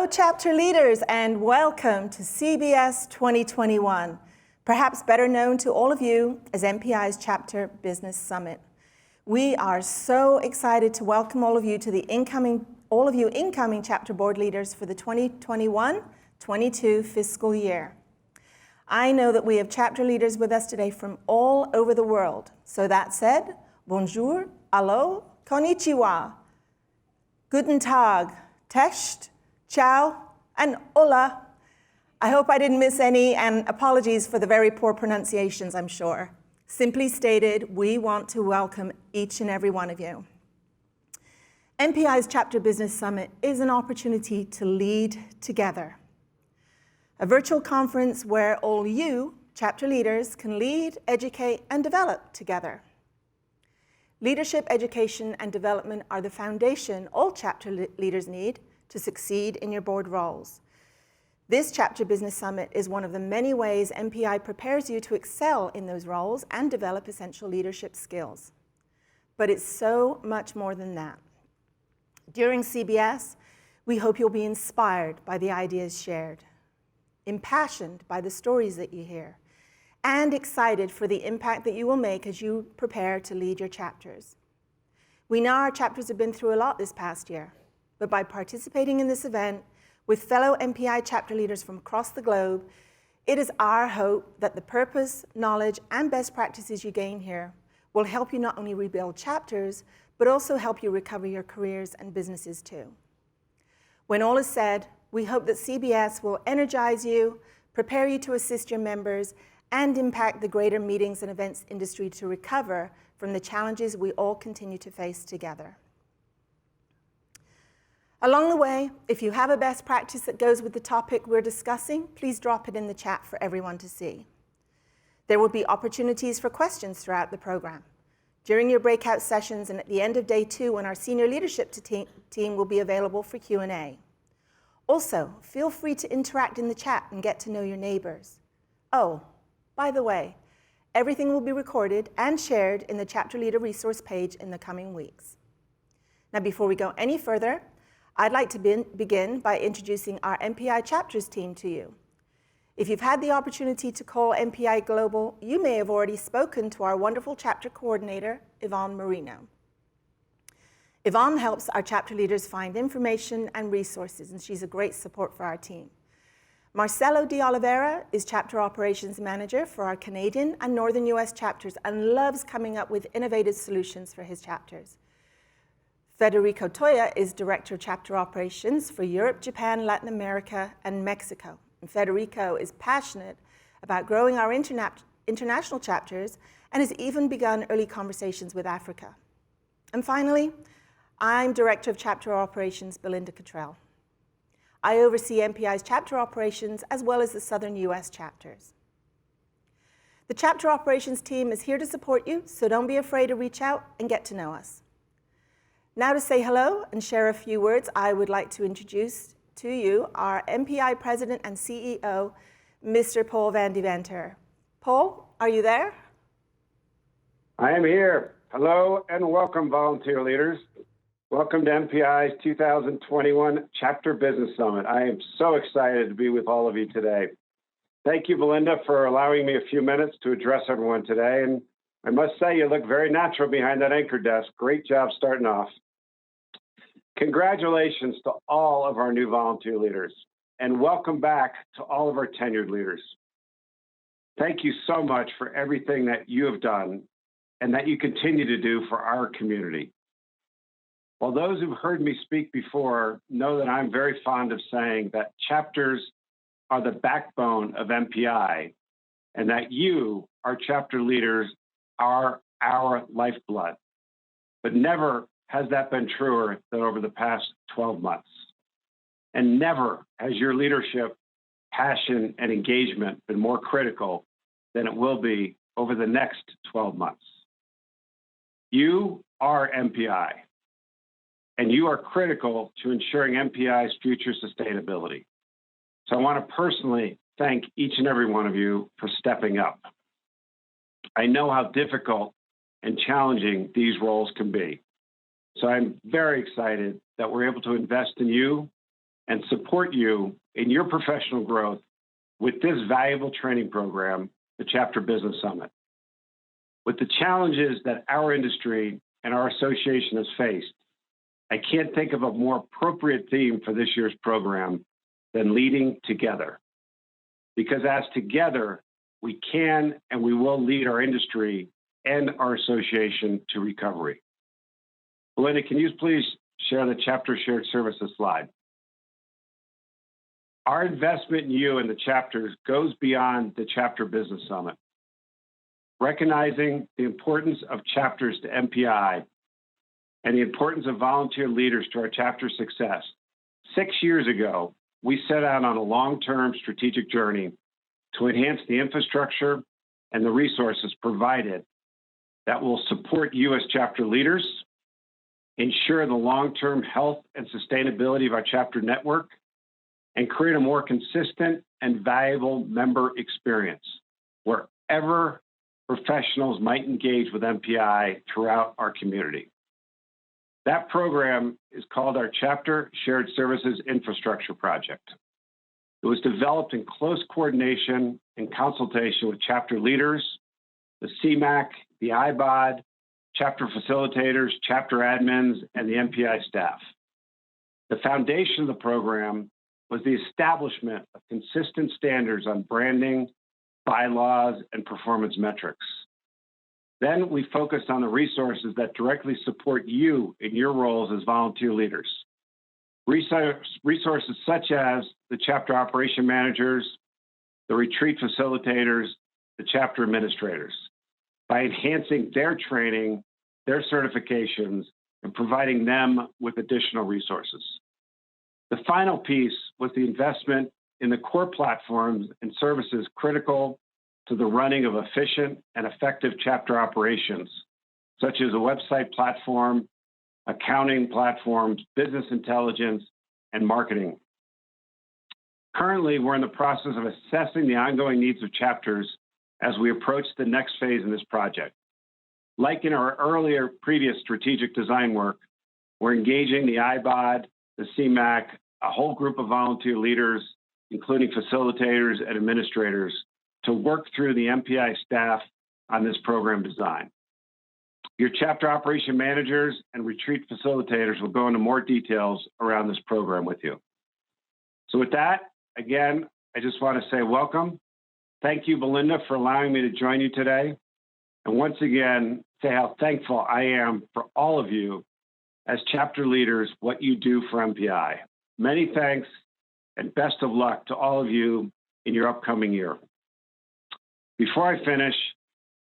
Hello, chapter leaders, and welcome to CBS 2021, perhaps better known to all of you as MPI's Chapter Business Summit. We are so excited to welcome all of you incoming chapter board leaders for the 2021-22 fiscal year. I know that we have chapter leaders with us today from all over the world. So that said, bonjour, allo, konnichiwa, guten tag, tesht, ciao, and hola. I hope I didn't miss any, and apologies for the very poor pronunciations, I'm sure. Simply stated, we want to welcome each and every one of you. MPI's Chapter Business Summit is an opportunity to lead together. A virtual conference where all you, chapter leaders, can lead, educate, and develop together. Leadership, education, and development are the foundation all chapter leaders need to succeed in your board roles. This Chapter Business Summit is one of the many ways MPI prepares you to excel in those roles and develop essential leadership skills. But it's so much more than that. During CBS, we hope you'll be inspired by the ideas shared, impassioned by the stories that you hear, and excited for the impact that you will make as you prepare to lead your chapters. We know our chapters have been through a lot this past year, but by participating in this event with fellow MPI chapter leaders from across the globe, it is our hope that the purpose, knowledge, and best practices you gain here will help you not only rebuild chapters, but also help you recover your careers and businesses too. When all is said, we hope that CBS will energize you, prepare you to assist your members, and impact the greater meetings and events industry to recover from the challenges we all continue to face together. Along the way, if you have a best practice that goes with the topic we're discussing, please drop it in the chat for everyone to see. There will be opportunities for questions throughout the program, during your breakout sessions, and at the end of day 2 when our senior leadership team will be available for Q&A. Also, feel free to interact in the chat and get to know your neighbors. Oh, by the way, everything will be recorded and shared in the Chapter Leader resource page in the coming weeks. Now, before we go any further, I'd like to begin by introducing our MPI Chapters team to you. If you've had the opportunity to call MPI Global, you may have already spoken to our wonderful chapter coordinator, Yvonne Marino. Yvonne helps our chapter leaders find information and resources, and she's a great support for our team. Marcelo de Oliveira is Chapter Operations Manager for our Canadian and Northern US chapters and loves coming up with innovative solutions for his chapters. Federico Toya is Director of Chapter Operations for Europe, Japan, Latin America, and Mexico. And Federico is passionate about growing our international chapters and has even begun early conversations with Africa. And finally, I'm Director of Chapter Operations, Belinda Cottrell. I oversee MPI's chapter operations as well as the Southern US chapters. The Chapter Operations team is here to support you, so don't be afraid to reach out and get to know us. Now to say hello and share a few words, I would like to introduce to you our MPI President and CEO, Mr. Paul van Deventer. Paul, are you there? I am here. Hello and welcome, volunteer leaders. Welcome to MPI's 2021 Chapter Business Summit. I am so excited to be with all of you today. Thank you, Belinda, for allowing me a few minutes to address everyone today. And I must say, you look very natural behind that anchor desk. Great job starting off. Congratulations to all of our new volunteer leaders, and welcome back to all of our tenured leaders. Thank you so much for everything that you have done and that you continue to do for our community. While those who've heard me speak before know that I'm very fond of saying that chapters are the backbone of MPI, and that you, our chapter leaders, are our lifeblood. But never has that been truer than over the past 12 months. And never has your leadership, passion, and engagement been more critical than it will be over the next 12 months. You are MPI, and you are critical to ensuring MPI's future sustainability. So I want to personally thank each and every one of you for stepping up. I know how difficult and challenging these roles can be. So I'm very excited that we're able to invest in you and support you in your professional growth with this valuable training program, the Chapter Business Summit. With the challenges that our industry and our association has faced, I can't think of a more appropriate theme for this year's program than leading together. Because as together, we can and we will lead our industry and our association to recovery. Belinda, can you please share the Chapter Shared Services slide? Our investment in you and the chapters goes beyond the Chapter Business Summit. Recognizing the importance of chapters to MPI and the importance of volunteer leaders to our chapter success, 6 years ago, we set out on a long-term strategic journey to enhance the infrastructure and the resources provided that will support you as chapter leaders, ensure the long-term health and sustainability of our chapter network, and create a more consistent and valuable member experience wherever professionals might engage with MPI throughout our community. That program is called our Chapter Shared Services Infrastructure Project. It was developed in close coordination and consultation with chapter leaders, the CMAC, the IBOD, chapter facilitators, chapter admins, and the MPI staff. The foundation of the program was the establishment of consistent standards on branding, bylaws, and performance metrics. Then we focused on the resources that directly support you in your roles as volunteer leaders. Resources such as the chapter operation managers, the retreat facilitators, the chapter administrators, by enhancing their training, their certifications, and providing them with additional resources. The final piece was the investment in the core platforms and services critical to the running of efficient and effective chapter operations, such as a website platform, accounting platforms, business intelligence, and marketing. Currently, we're in the process of assessing the ongoing needs of chapters as we approach the next phase in this project. Like in our previous strategic design work, we're engaging the IBOD, the CMAC, a whole group of volunteer leaders, including facilitators and administrators, to work through the MPI staff on this program design. Your chapter operation managers and retreat facilitators will go into more details around this program with you. So with that, again, I just want to say welcome. Thank you, Belinda, for allowing me to join you today. And once again, say how thankful I am for all of you as chapter leaders, what you do for MPI. Many thanks and best of luck to all of you in your upcoming year. Before I finish,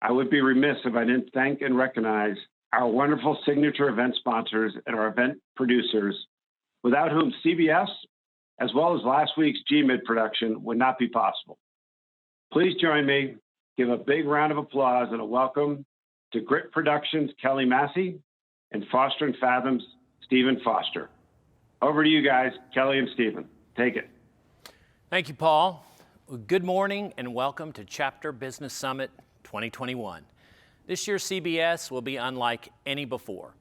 I would be remiss if I didn't thank and recognize our wonderful signature event sponsors and our event producers, without whom CBS, as well as last week's GMID production, would not be possible. Please join me, give a big round of applause and a welcome to Grit Productions' Kelly Massey and Foster and Fathom's Stephen Foster. Over to you guys, Kelly and Stephen. Take it. Thank you, Paul. Good morning and welcome to Chapter Business Summit 2021. This year's CBS will be unlike any before,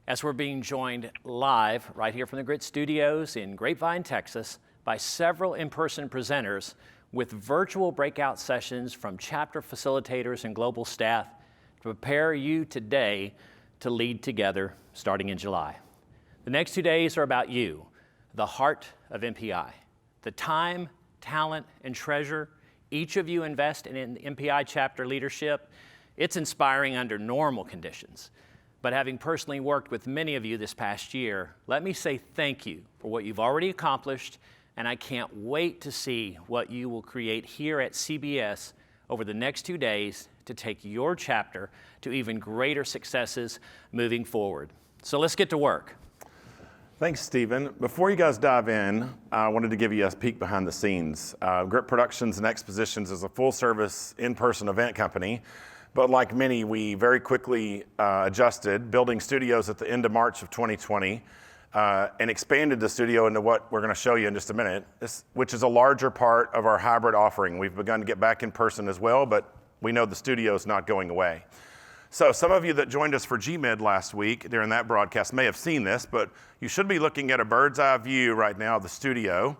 as we're being joined live right here from the Grit Studios in Grapevine, Texas, by several in-person presenters with virtual breakout sessions from chapter facilitators and global staff to prepare you today to lead together starting in July. The next 2 days are about you, the heart of MPI, the time, talent, and treasure each of you invest in MPI chapter leadership. It's inspiring under normal conditions. But having personally worked with many of you this past year, let me say thank you for what you've already accomplished, and I can't wait to see what you will create here at CBS over the next 2 days to take your chapter to even greater successes moving forward. So let's get to work. Thanks, Stephen. Before you guys dive in, I wanted to give you a peek behind the scenes. Grit Productions and Expositions is a full-service, in-person event company, but like many, we very quickly adjusted, building studios at the end of March of 2020, and expanded the studio into what we're going to show you in just a minute, which is a larger part of our hybrid offering. We've begun to get back in person as well, but we know the studio is not going away. So some of you that joined us for GMID last week during that broadcast may have seen this, but you should be looking at a bird's eye view right now of the studio.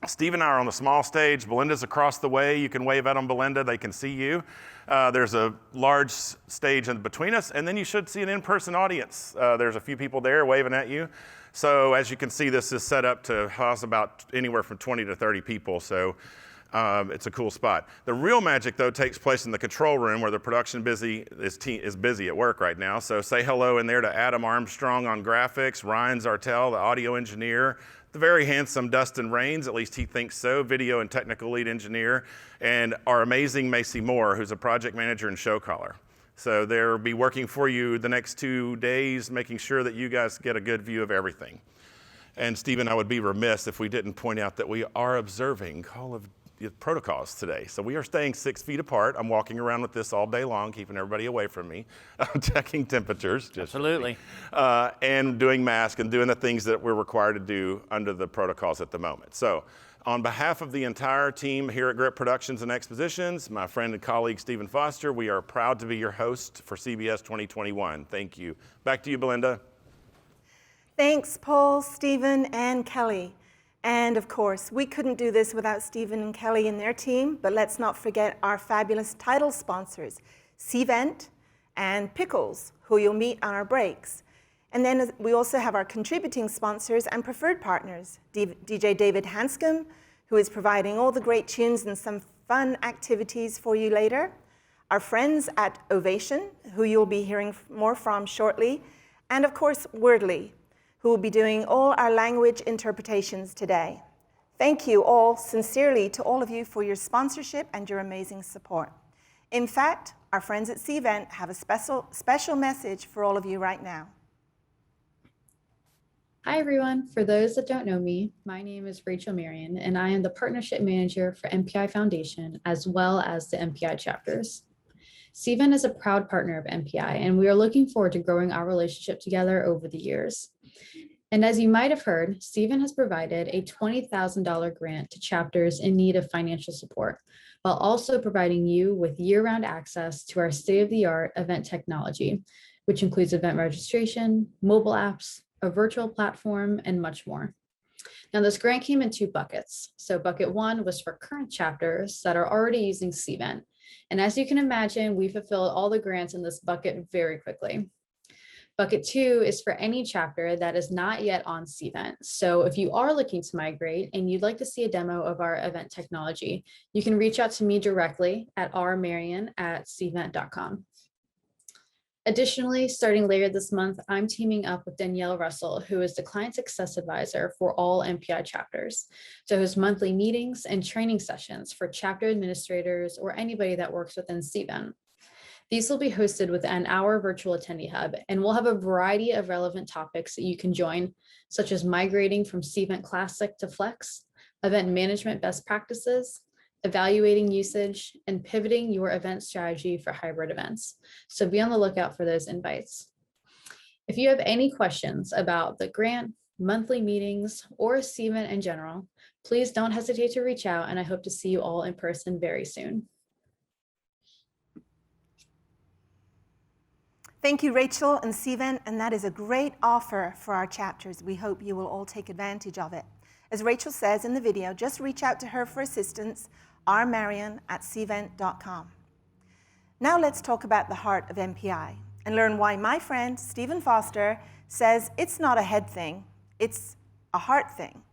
Steve and I are on the small stage. Belinda's across the way. You can wave at them, Belinda. They can see you. There's a large stage in between us, and then you should see an in-person audience. There's a few people there waving at you. So as you can see, this is set up to house about anywhere from 20 to 30 people. So it's a cool spot. The real magic, though, takes place in the control room where the production is busy at work right now. So say hello in there to Adam Armstrong on graphics, Ryan Zartel, the audio engineer, the very handsome Dustin Rains, at least he thinks so, video and technical lead engineer, and our amazing Macy Moore, who's a project manager and show caller. So they'll be working for you the next 2 days, making sure that you guys get a good view of everything. And Steve and I would be remiss if we didn't point out that we are observing all of the protocols today. So we are staying 6 feet apart. I'm walking around with this all day long, keeping everybody away from me. I'm checking temperatures. Absolutely. And doing masks and doing the things that we're required to do under the protocols at the moment. So on behalf of the entire team here at Grip Productions and Expositions, my friend and colleague Stephen Foster, we are proud to be your host for CBS 2021. Thank you. Back to you, Belinda. Thanks, Paul, Stephen, and Kelly. And of course, we couldn't do this without Stephen and Kelly and their team, but let's not forget our fabulous title sponsors, CVent and Pickles, who you'll meet on our breaks. And then we also have our contributing sponsors and preferred partners, DJ David Hanscom, who is providing all the great tunes and some fun activities for you later, our friends at Ovation, who you'll be hearing more from shortly, and of course, Wordly, who will be doing all our language interpretations today. Thank you all sincerely to all of you for your sponsorship and your amazing support. In fact, our friends at CVent have a special message for all of you right now. Hi everyone, for those that don't know me, my name is Rachel Marion and I am the Partnership Manager for MPI Foundation as well as the MPI chapters. CVent is a proud partner of MPI and we are looking forward to growing our relationship together over the years. And as you might have heard, CVent has provided a $20,000 grant to chapters in need of financial support, while also providing you with year-round access to our state-of-the-art event technology, which includes event registration, mobile apps, a virtual platform, and much more. Now, this grant came in 2 buckets. So bucket 1 was for current chapters that are already using CVent. And as you can imagine, we fulfilled all the grants in this bucket very quickly. Bucket 2 is for any chapter that is not yet on CVent. So if you are looking to migrate and you'd like to see a demo of our event technology, you can reach out to me directly at rmarion@cvent.com. Additionally, starting later this month, I'm teaming up with Danielle Russell, who is the Client Success Advisor for all MPI chapters, to host monthly meetings and training sessions for chapter administrators or anybody that works within CVent. These will be hosted within our virtual attendee hub, and we'll have a variety of relevant topics that you can join, such as migrating from CVent Classic to Flex, event management best practices, evaluating usage, and pivoting your event strategy for hybrid events. So be on the lookout for those invites. If you have any questions about the grant, monthly meetings, or CVent in general, please don't hesitate to reach out, and I hope to see you all in person very soon. Thank you, Rachel and CVent, and that is a great offer for our chapters. We hope you will all take advantage of it. As Rachel says in the video, just reach out to her for assistance, rmarion@cvent.com. Now let's talk about the heart of MPI and learn why my friend, Stephen Foster, says it's not a head thing, it's a heart thing.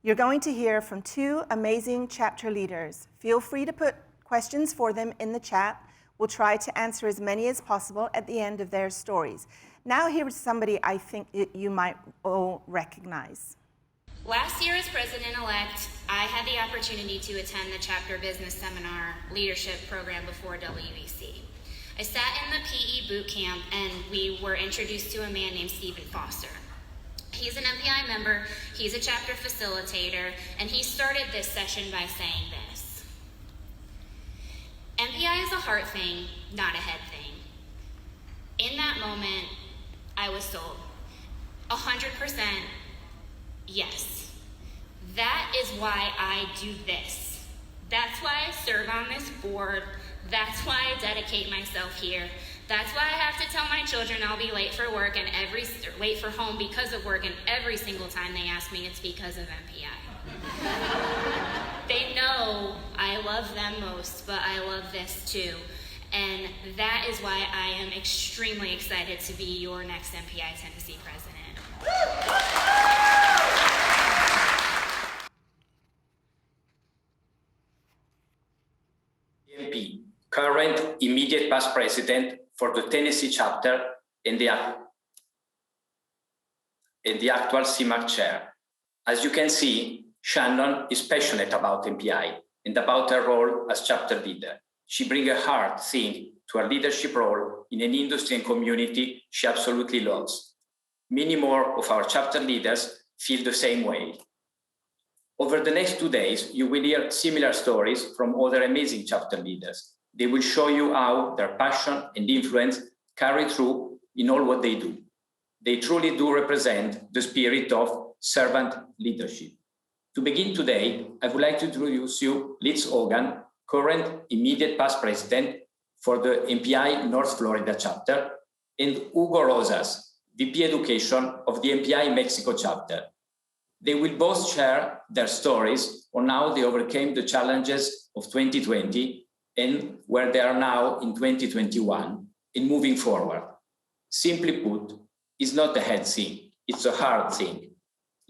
You're going to hear from 2 amazing chapter leaders. Feel free to put questions for them in the chat. We'll try to answer as many as possible at the end of their stories. Now here's somebody I think you might all recognize. Last year as president-elect, I had the opportunity to attend the Chapter Business Seminar Leadership Program before WEC. I sat in the PE boot camp and we were introduced to a man named Stephen Foster. He's an MPI member, he's a chapter facilitator, and he started this session by saying this: MPI is a heart thing, not a head thing. In that moment, I was sold. 100% yes. That is why I do this. That's why I serve on this board. That's why I dedicate myself here. That's why I have to tell my children I'll be late for work and late for home because of work, and every single time they ask me, it's because of MPI. They know I love them most, but I love this too. And that is why I am extremely excited to be your next MPI Tennessee president. MP, current immediate past president for the Tennessee chapter and the actual CMAC chair. As you can see, Shannon is passionate about MPI and about her role as chapter leader. She brings a hard thing to her leadership role in an industry and community she absolutely loves. Many more of our chapter leaders feel the same way. Over the next 2 days, you will hear similar stories from other amazing chapter leaders. They will show you how their passion and influence carry through in all what they do. They truly do represent the spirit of servant leadership. To begin today, I would like to introduce you Liz Hogan, current immediate past president for the MPI North Florida chapter, and Hugo Rosas, VP Education of the MPI Mexico chapter. They will both share their stories on how they overcame the challenges of 2020 and where they are now in 2021 and moving forward. Simply put, it's not a head thing, it's a hard thing.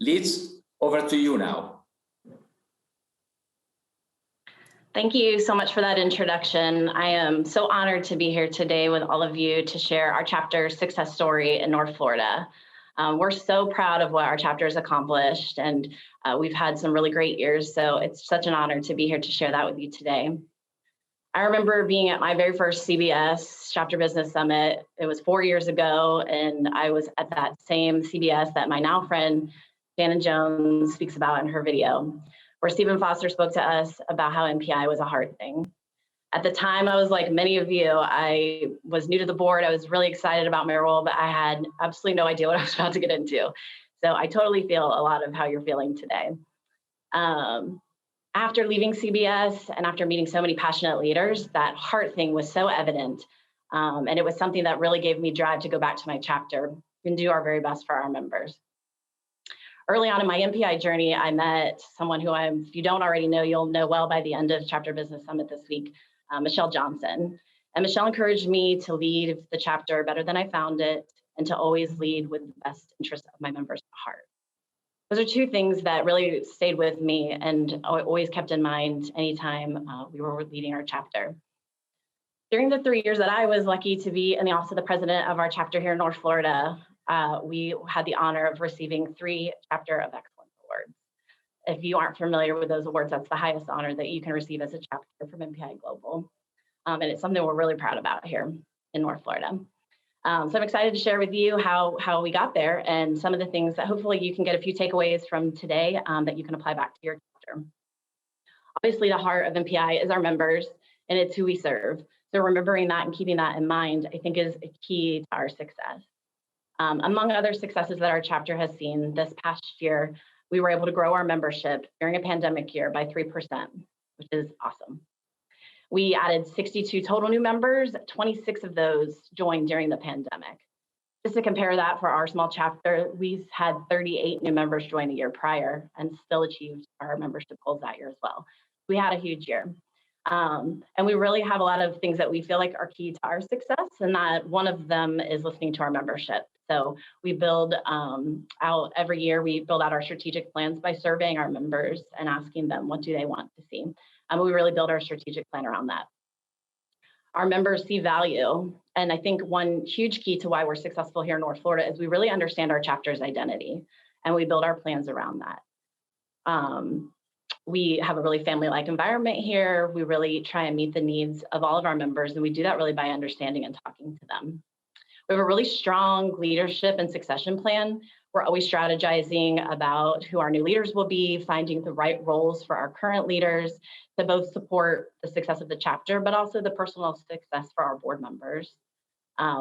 Liz, over to you now. Thank you so much for that introduction. I am so honored to be here today with all of you to share our chapter's success story in North Florida. We're so proud of what our chapter has accomplished, and we've had some really great years, so it's such an honor to be here to share that with you today. I remember being at my very first CBS Chapter Business Summit. It was 4 years ago, and I was at that same CBS that my now friend, Shannon Jones, speaks about in her video, where Stephen Foster spoke to us about how MPI was a hard thing. At the time, I was like many of you, I was new to the board. I was really excited about my role, but I had absolutely no idea what I was about to get into. So I totally feel a lot of how you're feeling today. After leaving CBS and after meeting so many passionate leaders, that heart thing was so evident. And it was something that really gave me drive to go back to my chapter and do our very best for our members. Early on in my MPI journey, I met someone who if you don't already know, you'll know well by the end of Chapter Business Summit this week, Michelle Johnson. And Michelle encouraged me to lead the chapter better than I found it and to always lead with the best interest of my members at heart. Those are two things that really stayed with me and I always kept in mind anytime we were leading our chapter. During the 3 years that I was lucky to be in the office of the president of our chapter here in North Florida, we had the honor of receiving 3 Chapter of Excellence awards. If you aren't familiar with those awards, that's the highest honor that you can receive as a chapter from MPI Global. And it's something we're really proud about here in North Florida. So I'm excited to share with you how we got there and some of the things that hopefully you can get a few takeaways from today that you can apply back to your chapter. Obviously, the heart of MPI is our members and it's who we serve. So remembering that and keeping that in mind, I think is a key to our success. Among other successes that our chapter has seen this past year, we were able to grow our membership during a pandemic year by 3%, which is awesome. We added 62 total new members, 26 of those joined during the pandemic. Just to compare that for our small chapter, we've had 38 new members join the year prior and still achieved our membership goals that year as well. We had a huge year. And we really have a lot of things that we feel like are key to our success, and that one of them is listening to our membership. So we build out every year, we build out our strategic plans by surveying our members and asking them what do they want to see. And we really build our strategic plan around that. Our members see value. And I think one huge key to why we're successful here in North Florida is we really understand our chapter's identity and we build our plans around that. We have a really family-like environment here. We really try and meet the needs of all of our members, and we do that really by understanding and talking to them. We have a really strong leadership and succession plan. We're always strategizing about who our new leaders will be, finding the right roles for our current leaders to both support the success of the chapter, but also the personal success for our board members.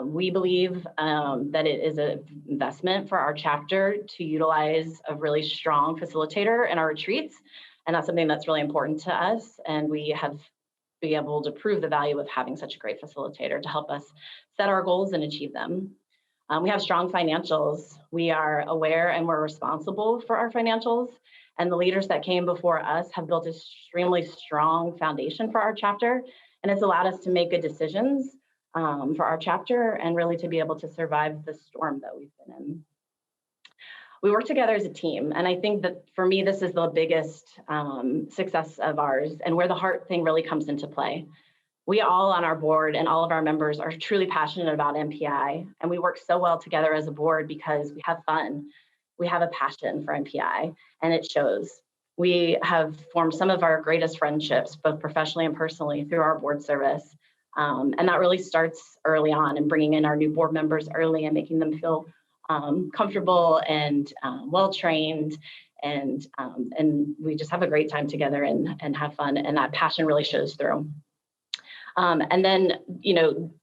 We believe that it is an investment for our chapter to utilize a really strong facilitator in our retreats. And that's something that's really important to us. And we have be able to prove the value of having such a great facilitator to help us set our goals and achieve them. We have strong financials. We are aware and we're responsible for our financials. And the leaders that came before us have built an extremely strong foundation for our chapter. And it's allowed us to make good decisions for our chapter and really to be able to survive the storm that we've been in. We work together as a team. And I think that for me, this is the biggest success of ours and where the heart thing really comes into play. We all on our board and all of our members are truly passionate about MPI, and we work so well together as a board because we have fun. We have a passion for MPI, and it shows. We have formed some of our greatest friendships, both professionally and personally, through our board service. And that really starts early on and bringing in our new board members early and making them feel comfortable and well-trained. And we just have a great time together and have fun, and that passion really shows through. And then,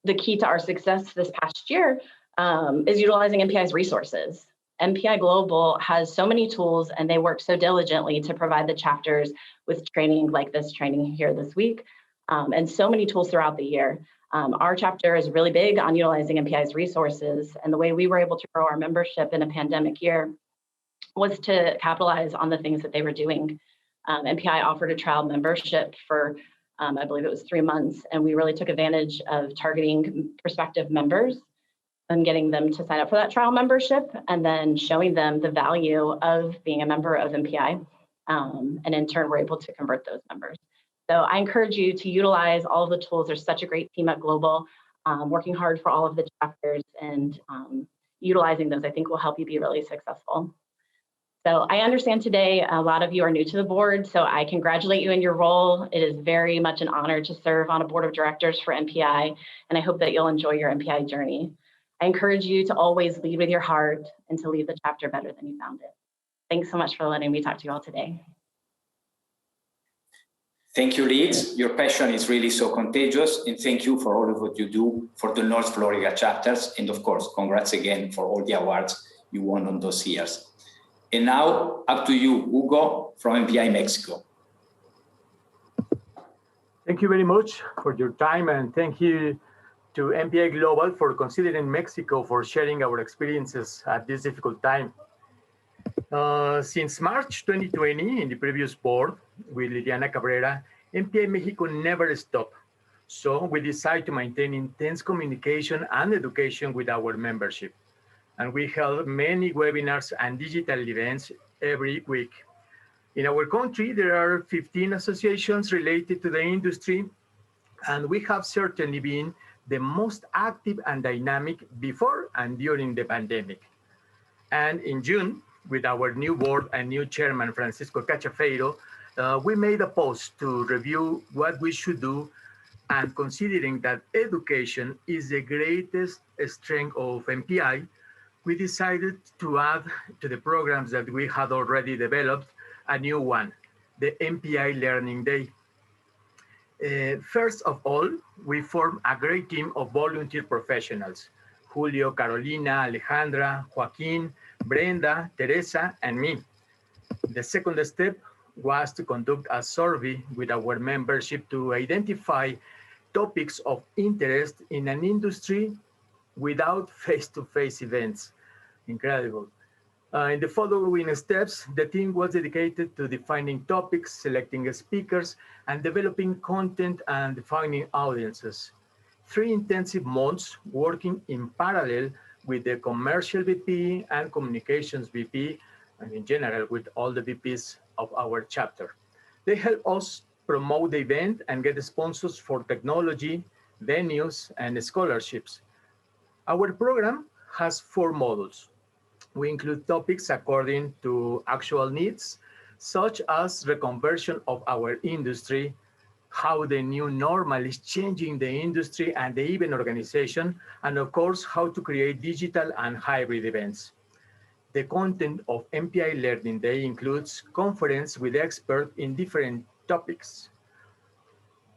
the key to our success this past year is utilizing MPI's resources. MPI Global has so many tools and they work so diligently to provide the chapters with training like this training here this week, and so many tools throughout the year. Our chapter is really big on utilizing MPI's resources, and the way we were able to grow our membership in a pandemic year was to capitalize on the things that they were doing. MPI offered a trial membership for I believe it was 3 months, and we really took advantage of targeting prospective members and getting them to sign up for that trial membership and then showing them the value of being a member of MPI. And in turn, we're able to convert those members. So I encourage you to utilize all of the tools. There's such a great team at Global working hard for all of the chapters, and utilizing those, I think, will help you be really successful. So I understand today a lot of you are new to the board, so I congratulate you in your role. It is very much an honor to serve on a board of directors for MPI, and I hope that you'll enjoy your MPI journey. I encourage you to always lead with your heart and to leave the chapter better than you found it. Thanks so much for letting me talk to you all today. Thank you, Liz. Your passion is really so contagious, and thank you for all of what you do for the North Florida chapters. And of course, congrats again for all the awards you won on those years. And now, up to you, Hugo, from MPI Mexico. Thank you very much for your time, and thank you to MPI Global for considering Mexico for sharing our experiences at this difficult time. Since March 2020, in the previous board with Liliana Cabrera, MPI Mexico never stopped. So we decided to maintain intense communication and education with our membership. And we held many webinars and digital events every week. In our country, there are 15 associations related to the industry, and we have certainly been the most active and dynamic before and during the pandemic. And in June, with our new board and new chairman, Francisco Cachafeiro, we made a post to review what we should do, and considering that education is the greatest strength of MPI, we decided to add to the programs that we had already developed a new one, the MPI Learning Day. First of all, we formed a great team of volunteer professionals: Julio, Carolina, Alejandra, Joaquin, Brenda, Teresa, and me. The second step was to conduct a survey with our membership to identify topics of interest in an industry without face-to-face events. Incredible. In the following steps, the team was dedicated to defining topics, selecting speakers, and developing content and defining audiences. 3 intensive months working in parallel with the commercial VP and communications VP, and in general with all the VPs of our chapter. They helped us promote the event and get sponsors for technology, venues, and scholarships. Our program has 4 modules. We include topics according to actual needs, such as reconversion of our industry, how the new normal is changing the industry and the event organization, and of course, how to create digital and hybrid events. The content of MPI Learning Day includes conference with experts in different topics.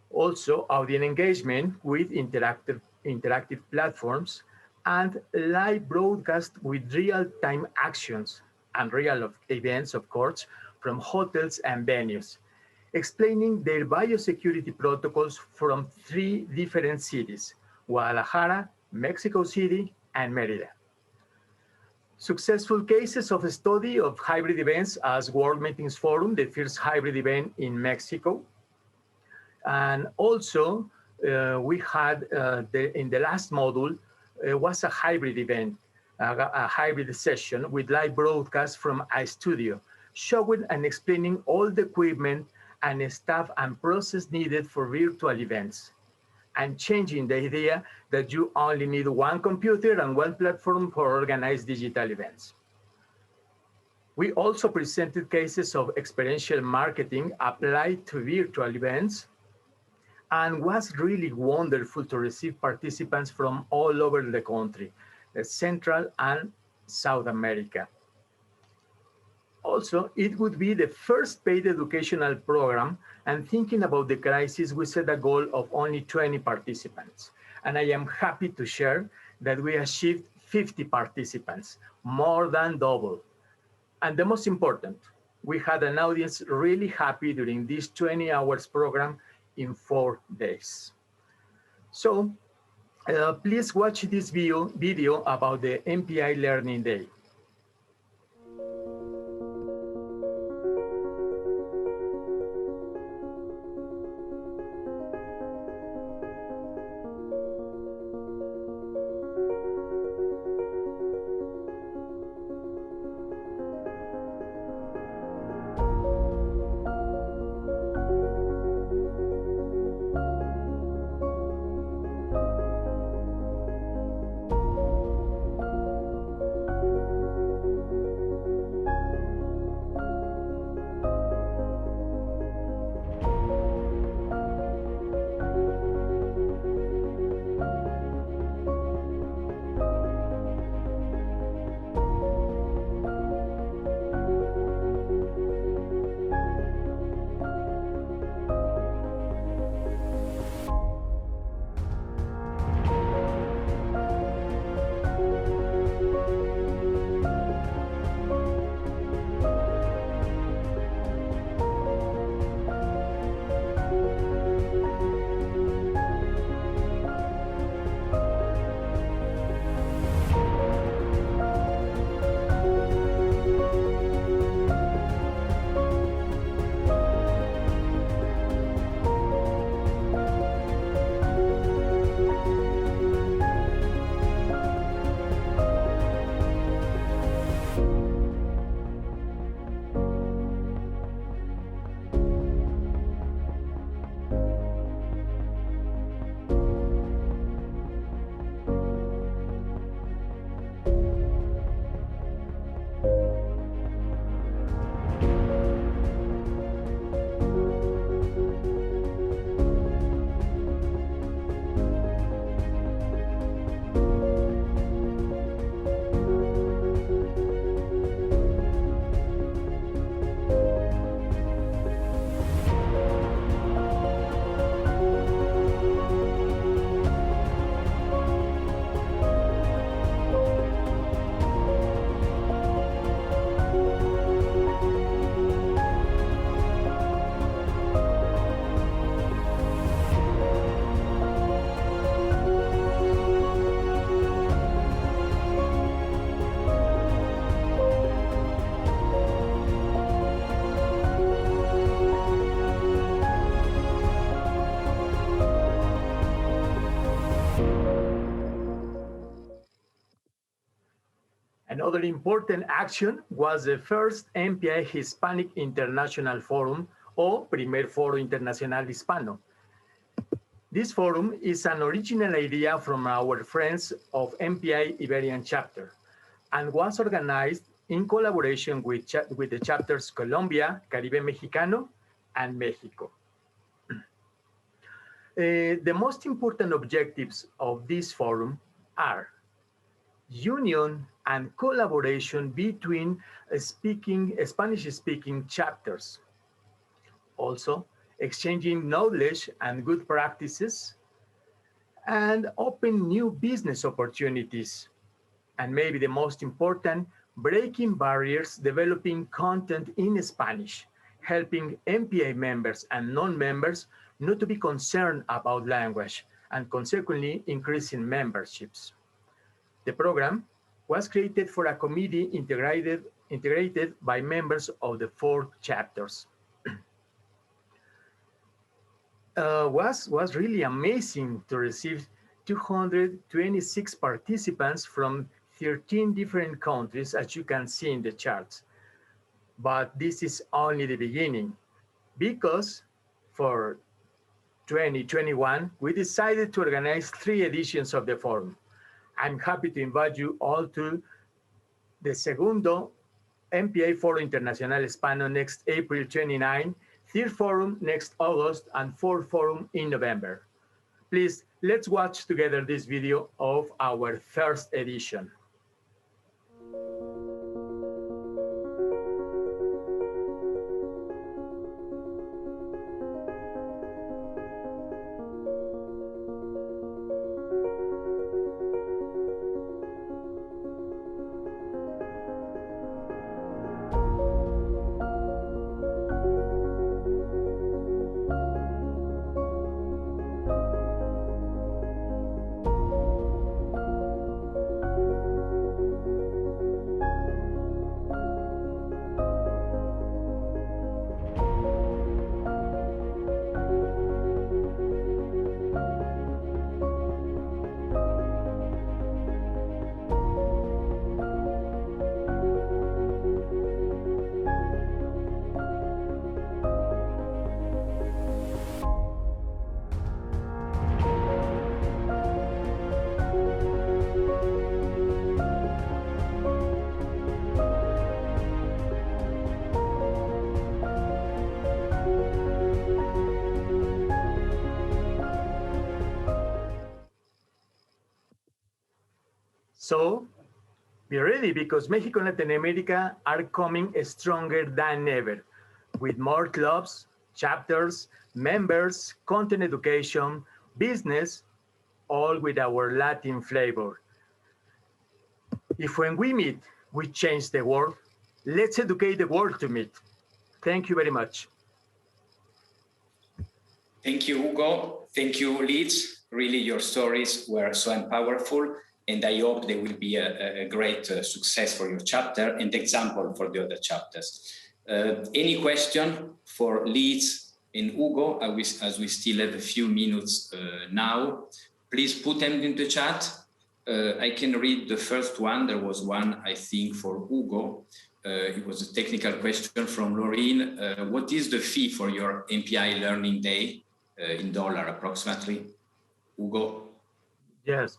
Also, audience engagement with interactive platforms, and live broadcast with real-time actions and real events, of course, from hotels and venues. explaining their biosecurity protocols from 3 different cities: Guadalajara, Mexico City, and Merida. Successful cases of study of hybrid events as World Meetings Forum, the first hybrid event in Mexico. And also, we had in the last module was a hybrid event, a hybrid session with live broadcast from a studio, showing and explaining all the equipment and staff and process needed for virtual events, and changing the idea that you only need one computer and one platform for organized digital events. We also presented cases of experiential marketing applied to virtual events, and was really wonderful to receive participants from all over the country, Central and South America. Also, it would be the first paid educational program, and thinking about the crisis, we set a goal of only 20 participants. And I am happy to share that we achieved 50 participants, more than double. And the most important, we had an audience really happy during this 20 hours program in 4 days. So please watch this video about the MPI Learning Day. Another important action was the first MPI Hispanic International Forum, or Primer Foro Internacional Hispano. This forum is an original idea from our friends of MPI Iberian chapter, and was organized in collaboration with the chapters Colombia, Caribe Mexicano, and Mexico. The most important objectives of this forum are union and collaboration between Spanish-speaking chapters. Also, exchanging knowledge and good practices, and open new business opportunities. And maybe the most important, breaking barriers, developing content in Spanish, helping MPI members and non-members not to be concerned about language and consequently increasing memberships. The program was created for a committee integrated by members of the 4 chapters. Was really amazing to receive 226 participants from 13 different countries, as you can see in the charts. But this is only the beginning, because for 2021, we decided to organize 3 editions of the forum. I'm happy to invite you all to the segundo MPI Foro Internacional Hispano next April 29, 3rd Forum next August, and 4th Forum in November. Please, let's watch together this video of our first edition. So be ready, because Mexico and Latin America are coming stronger than ever, with more clubs, chapters, members, content education, business, all with our Latin flavor. If when we meet, we change the world, let's educate the world to meet. Thank you very much. Thank you, Hugo. Thank you, Liz. Really, your stories were so powerful, and I hope they will be a great success for your chapter and example for the other chapters. Any question for Liz and Hugo, as we still have a few minutes now, please put them in the chat. I can read the first one. There was one, I think, for Hugo. It was a technical question from Laureen. What is the fee for your MPI Learning Day in dollar approximately? Hugo? Yes,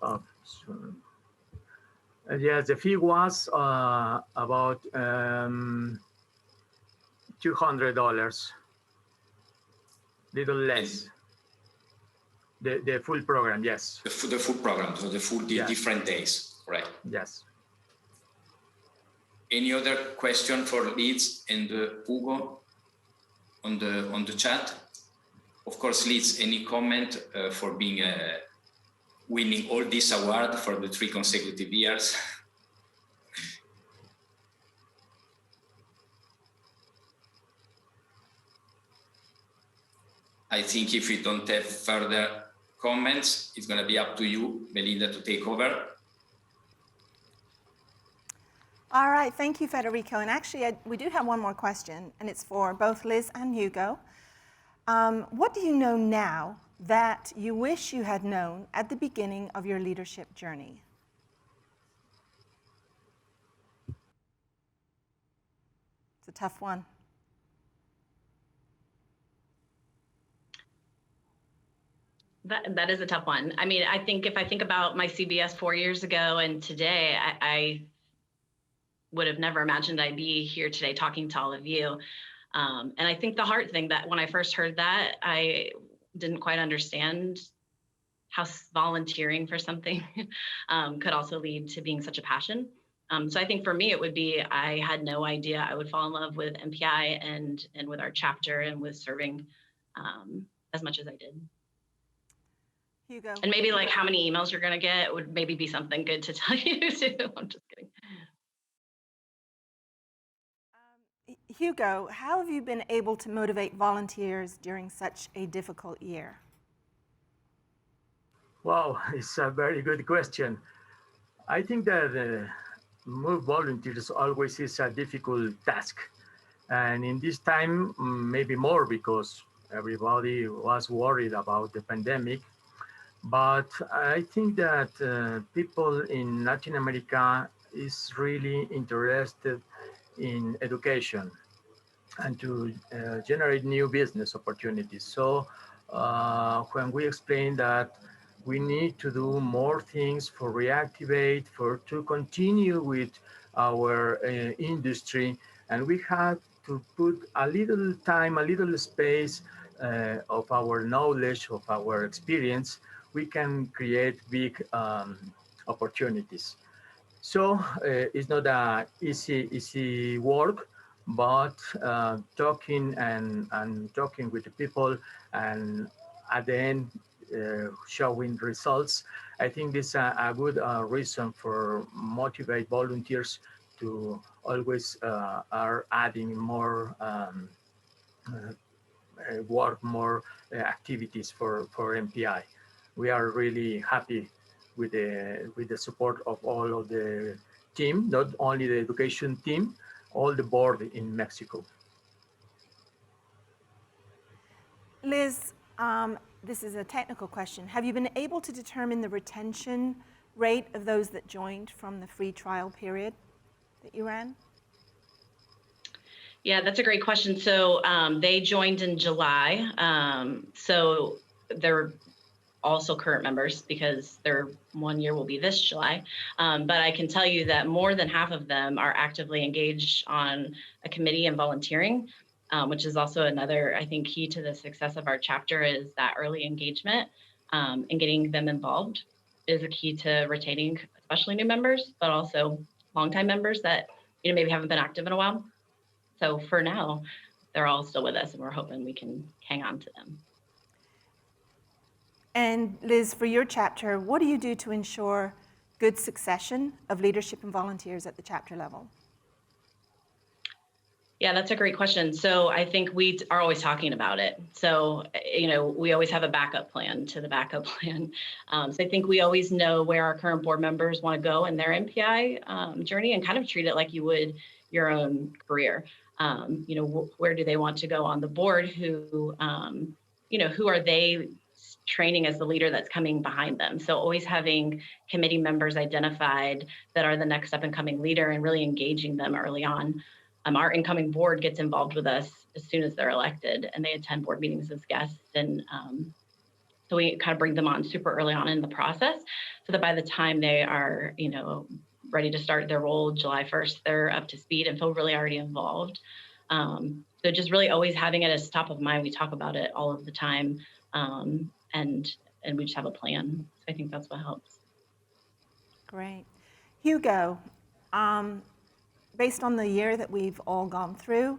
sure. Yes, the fee was about $200, little less. The full program, yes. The full program, so the full different days, right? Yes. Any other question for Liz and Hugo on the chat? Of course, Liz, any comment for being winning all this award for the 3 consecutive years? I think if we don't have further comments, it's going to be up to you, Belinda, to take over. All right, thank you, Federico. And actually, we do have one more question, and it's for both Liz and Hugo. What do you know now that you wish you had known at the beginning of your leadership journey? It's a tough one. That is a tough one. I mean, I think if I think about my CBS 4 years ago and today, I would have never imagined I'd be here today talking to all of you. And I think the hard thing that when I first heard that, I didn't quite understand how volunteering for something could also lead to being such a passion. So I think for me, it would be, I had no idea I would fall in love with MPI and with our chapter and with serving as much as I did. Hugo. And maybe like how many emails you're gonna get would maybe be something good to tell you too. I'm just kidding. Hugo, how have you been able to motivate volunteers during such a difficult year? Wow, it's a very good question. I think that move volunteers always is a difficult task. And in this time, maybe more because everybody was worried about the pandemic. But I think that people in Latin America is really interested in education and to generate new business opportunities. So when we explain that we need to do more things for reactivate, for to continue with our industry, and we have to put a little time, a little space of our knowledge, of our experience, we can create big opportunities. So it's not a easy work, but talking and talking with the people and at the end showing results, I think this is a good reason for motivate volunteers to always are adding more work, more activities for MPI. We are really happy with the support of all of the team, not only the education team, all the board in Mexico. Liz, this is a technical question. Have you been able to determine the retention rate of those that joined from the free trial period that you ran? Yeah, that's a great question. So they joined in July. So they're also current members because their 1 year will be this July. But I can tell you that more than half of them are actively engaged on a committee and volunteering, which is also another, I think, key to the success of our chapter is that early engagement and getting them involved is a key to retaining, especially new members, but also longtime members that maybe haven't been active in a while. So for now, they're all still with us and we're hoping we can hang on to them. And Liz, for your chapter, what do you do to ensure good succession of leadership and volunteers at the chapter level? Yeah, that's a great question. So I think we are always talking about it. So, we always have a backup plan to the backup plan. So I think we always know where our current board members want to go in their MPI journey and kind of treat it like you would your own career. Where do they want to go on the board? Who are they training as the leader that's coming behind them? So always having committee members identified that are the next up and coming leader and really engaging them early on. Our incoming board gets involved with us as soon as they're elected and they attend board meetings as guests. And so we kind of bring them on super early on in the process so that by the time they are, ready to start their role July 1st, they're up to speed and feel really already involved. So just really always having it as top of mind. We talk about it all of the time and we just have a plan. So I think that's what helps. Great. Hugo, based on the year that we've all gone through,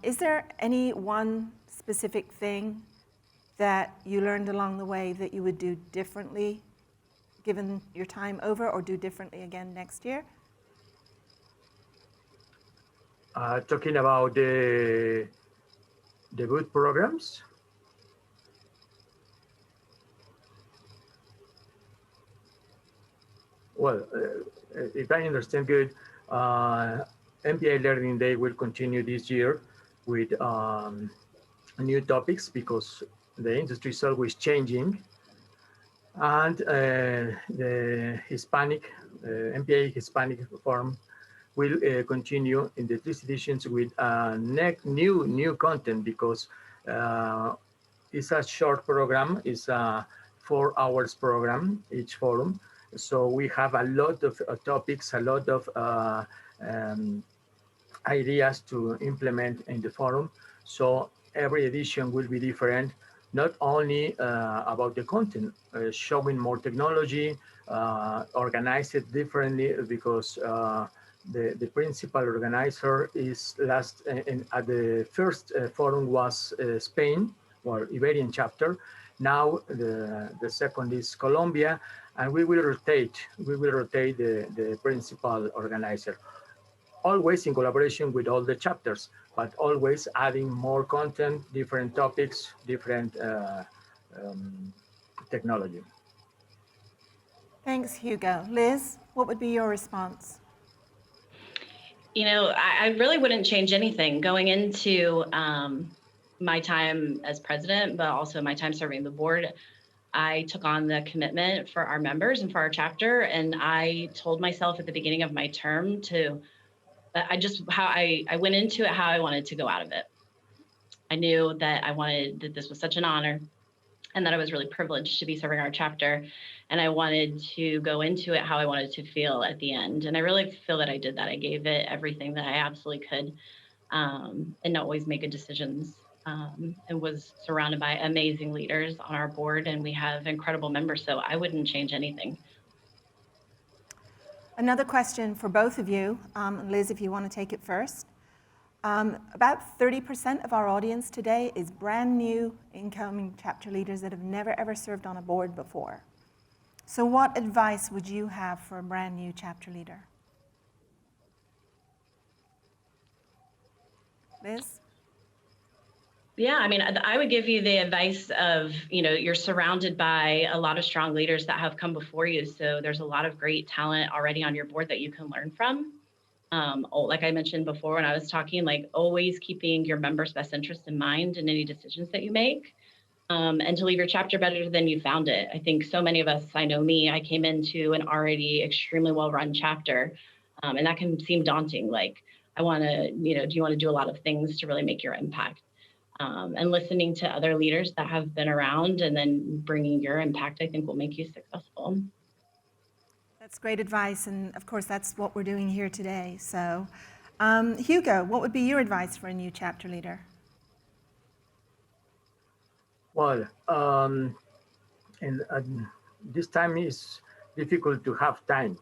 is there any one specific thing that you learned along the way that you would do differently given your time over or do differently again next year? Talking about the boot programs. Well, if I understand good, MPI Learning Day will continue this year with new topics because the industry is always changing. And the Hispanic, MPI Hispanic Forum will continue in the 3 editions with new content because it's a short program, it's a 4 hours program, each forum. So we have a lot of topics, a lot of ideas to implement in the forum. So every edition will be different, not only about the content, showing more technology, organize it differently because the principal organizer is at the first forum was Spain or Iberian chapter. Now the second is Colombia, and we will rotate the principal organizer. always in collaboration with all the chapters, but always adding more content, different topics, different technology. Thanks, Hugo. Liz, what would be your response? You know, I really wouldn't change anything going into my time as president, but also my time serving the board. I took on the commitment for our members and for our chapter, and I told myself at the beginning of my term I went into it how I wanted to go out of it. I knew that this was such an honor and that I was really privileged to be serving our chapter. And I wanted to go into it how I wanted to feel at the end. And I really feel that I did that. I gave it everything that I absolutely could, and always make good decisions. And was surrounded by amazing leaders on our board, and we have incredible members. So I wouldn't change anything. Another question for both of you. Liz, if you want to take it first. About 30% of our audience today is brand new incoming chapter leaders that have never ever served on a board before. So what advice would you have for a brand new chapter leader? Liz? Yeah, I mean, I would give you the advice of, you're surrounded by a lot of strong leaders that have come before you. So there's a lot of great talent already on your board that you can learn from. Like I mentioned before when I was talking, like always keeping your members' best interest in mind in any decisions that you make, and to leave your chapter better than you found it. I think so many of us, I know me, I came into an already extremely well-run chapter, and that can seem daunting. Like, do you want to do a lot of things to really make your impact? And listening to other leaders that have been around and then bringing your impact, I think will make you successful. That's great advice, and of course that's what we're doing here today. So, Hugo, what would be your advice for a new chapter leader? Well, this time is difficult to have time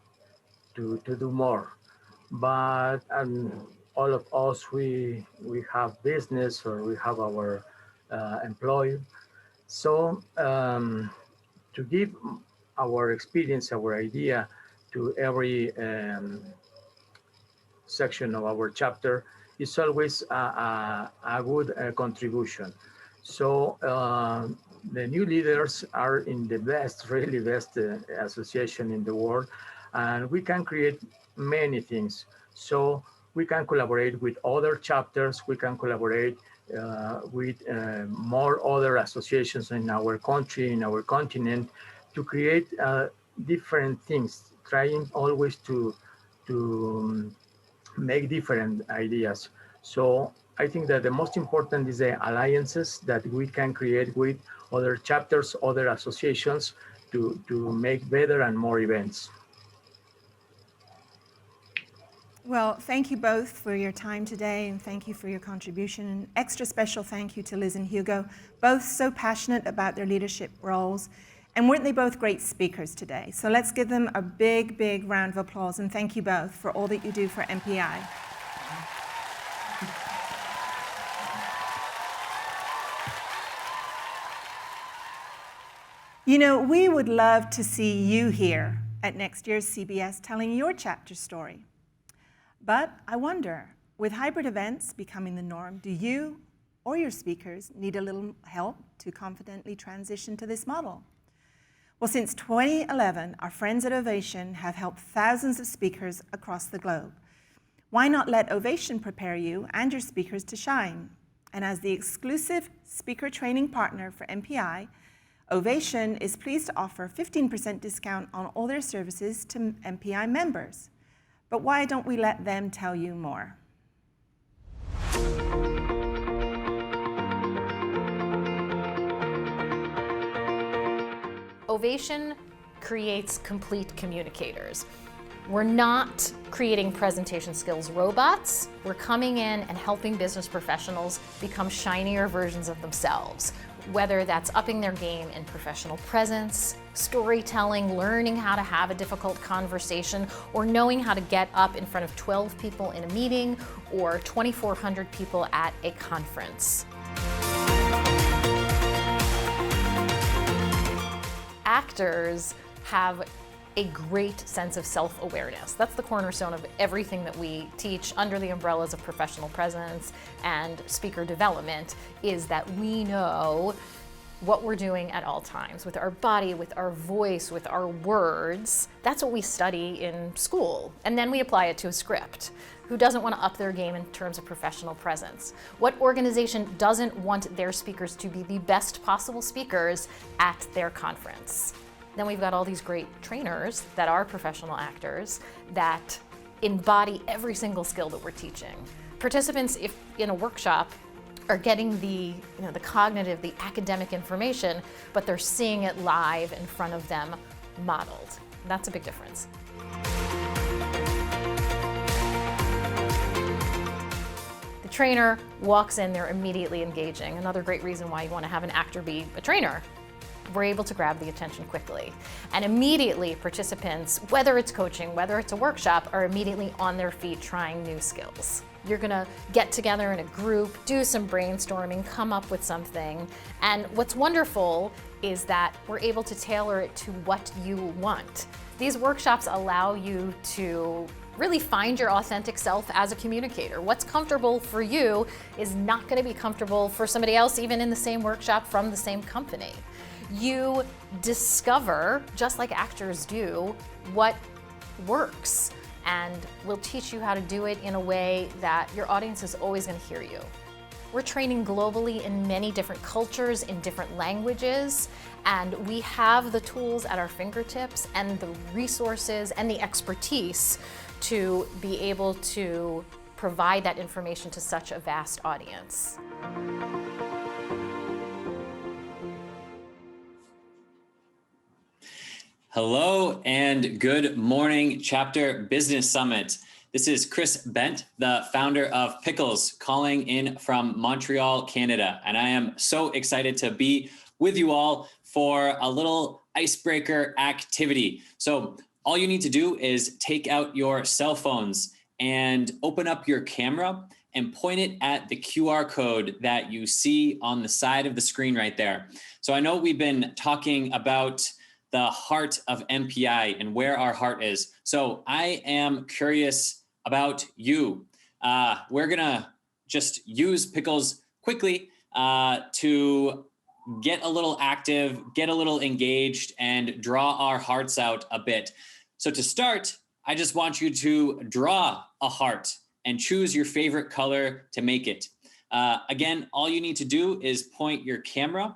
to do more, but all of us, we have business or we have our employee. So to give our experience, our idea to every section of our chapter is always a good contribution. So the new leaders are in the best, really best association in the world, and we can create many things. So we can collaborate with other chapters, we can collaborate with more other associations in our country, in our continent, to create different things, trying always to make different ideas. So I think that the most important is the alliances that we can create with other chapters, other associations to make better and more events. Well, thank you both for your time today, and thank you for your contribution. An extra special thank you to Liz and Hugo, both so passionate about their leadership roles. And weren't they both great speakers today? So let's give them a big, big round of applause, and thank you both for all that you do for MPI. You know, we would love to see you here at next year's CBS telling your chapter story. But I wonder, with hybrid events becoming the norm, do you or your speakers need a little help to confidently transition to this model? Well, since 2011, our friends at Ovation have helped thousands of speakers across the globe. Why not let Ovation prepare you and your speakers to shine? And as the exclusive speaker training partner for MPI, Ovation is pleased to offer 15% discount on all their services to MPI members. But why don't we let them tell you more? Ovation creates complete communicators. We're not creating presentation skills robots. We're coming in and helping business professionals become shinier versions of themselves, whether that's upping their game in professional presence, storytelling, learning how to have a difficult conversation, or knowing how to get up in front of 12 people in a meeting or 2,400 people at a conference. Actors have a great sense of self-awareness. That's the cornerstone of everything that we teach under the umbrellas of professional presence and speaker development, is that we know what we're doing at all times with our body, with our voice, with our words. That's what we study in school. And then we apply it to a script. Who doesn't want to up their game in terms of professional presence? What organization doesn't want their speakers to be the best possible speakers at their conference? Then we've got all these great trainers that are professional actors that embody every single skill that we're teaching. Participants, if in a workshop, are getting the cognitive, the academic information, but they're seeing it live in front of them, modeled. That's a big difference. The trainer walks in, they're immediately engaging. Another great reason why you want to have an actor be a trainer. We're able to grab the attention quickly. And immediately participants, whether it's coaching, whether it's a workshop, are immediately on their feet trying new skills. You're gonna get together in a group, do some brainstorming, come up with something. And what's wonderful is that we're able to tailor it to what you want. These workshops allow you to really find your authentic self as a communicator. What's comfortable for you is not gonna be comfortable for somebody else, even in the same workshop from the same company. You discover, just like actors do, what works, and we'll teach you how to do it in a way that your audience is always going to hear you. We're training globally in many different cultures, in different languages, and we have the tools at our fingertips and the resources and the expertise to be able to provide that information to such a vast audience. Hello and good morning, Chapter Business Summit. This is Chris Bent, the founder of Pickles, calling in from Montreal, Canada. And I am so excited to be with you all for a little icebreaker activity. So all you need to do is take out your cell phones and open up your camera and point it at the QR code that you see on the side of the screen right there. So I know we've been talking about the heart of MPI and where our heart is. So I am curious about you. We're gonna just use Pickles quickly to get a little active, get a little engaged, and draw our hearts out a bit. So to start, I just want you to draw a heart and choose your favorite color to make it. Again, all you need to do is point your camera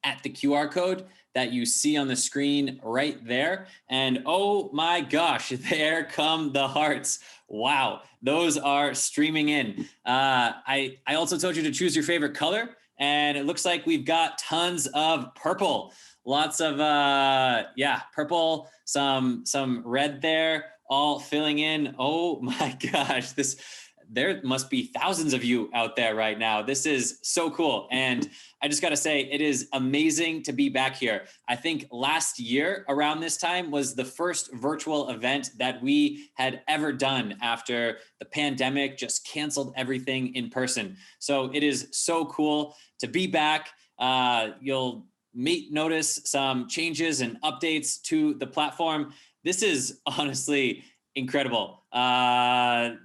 at the QR code that you see on the screen right there. And oh my gosh, there come the hearts. Wow, those are streaming in. I also told you to choose your favorite color, and it looks like we've got tons of purple. Lots of, purple, some red there, all filling in. Oh my gosh, there must be thousands of you out there right now. This is so cool. And I just got to say, it is amazing to be back here. I think last year around this time was the first virtual event that we had ever done after the pandemic just canceled everything in person. So it is so cool to be back. You'll notice some changes and updates to the platform. This is honestly incredible.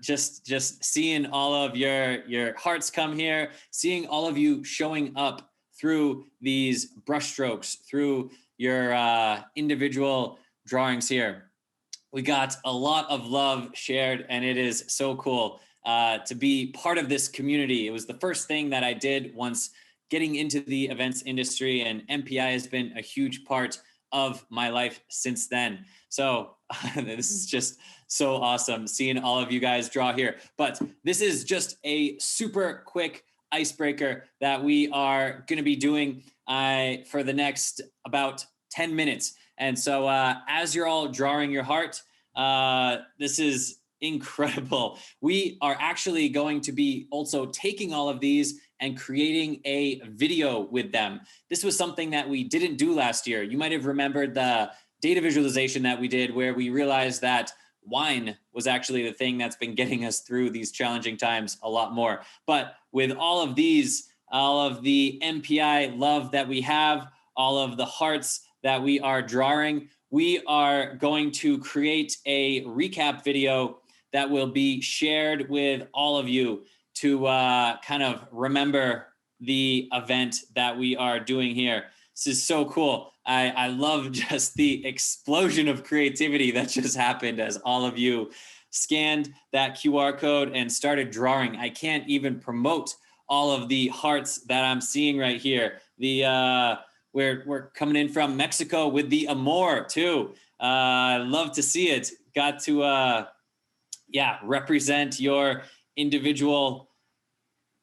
Just seeing all of your hearts come here, seeing all of you showing up through these brushstrokes, through your individual drawings here. We got a lot of love shared, and it is so cool to be part of this community. It was the first thing that I did once getting into the events industry, and MPI has been a huge part of my life since then. So this is just so awesome seeing all of you guys draw here. But this is just a super quick icebreaker that we are going to be doing for the next about 10 minutes. And so as you're all drawing your heart, this is incredible. We are actually going to be also taking all of these and creating a video with them. This was something that we didn't do last year. You might have remembered the data visualization that we did, where we realized that wine was actually the thing that's been getting us through these challenging times a lot more. But with all of these, all of the MPI love that we have, all of the hearts that we are drawing, we are going to create a recap video that will be shared with all of you to kind of remember the event that we are doing here. This is so cool. I love just the explosion of creativity that just happened as all of you scanned that QR code and started drawing. I can't even promote all of the hearts that I'm seeing right here. We're coming in from Mexico with the Amor too. Love to see it. Got to represent your individual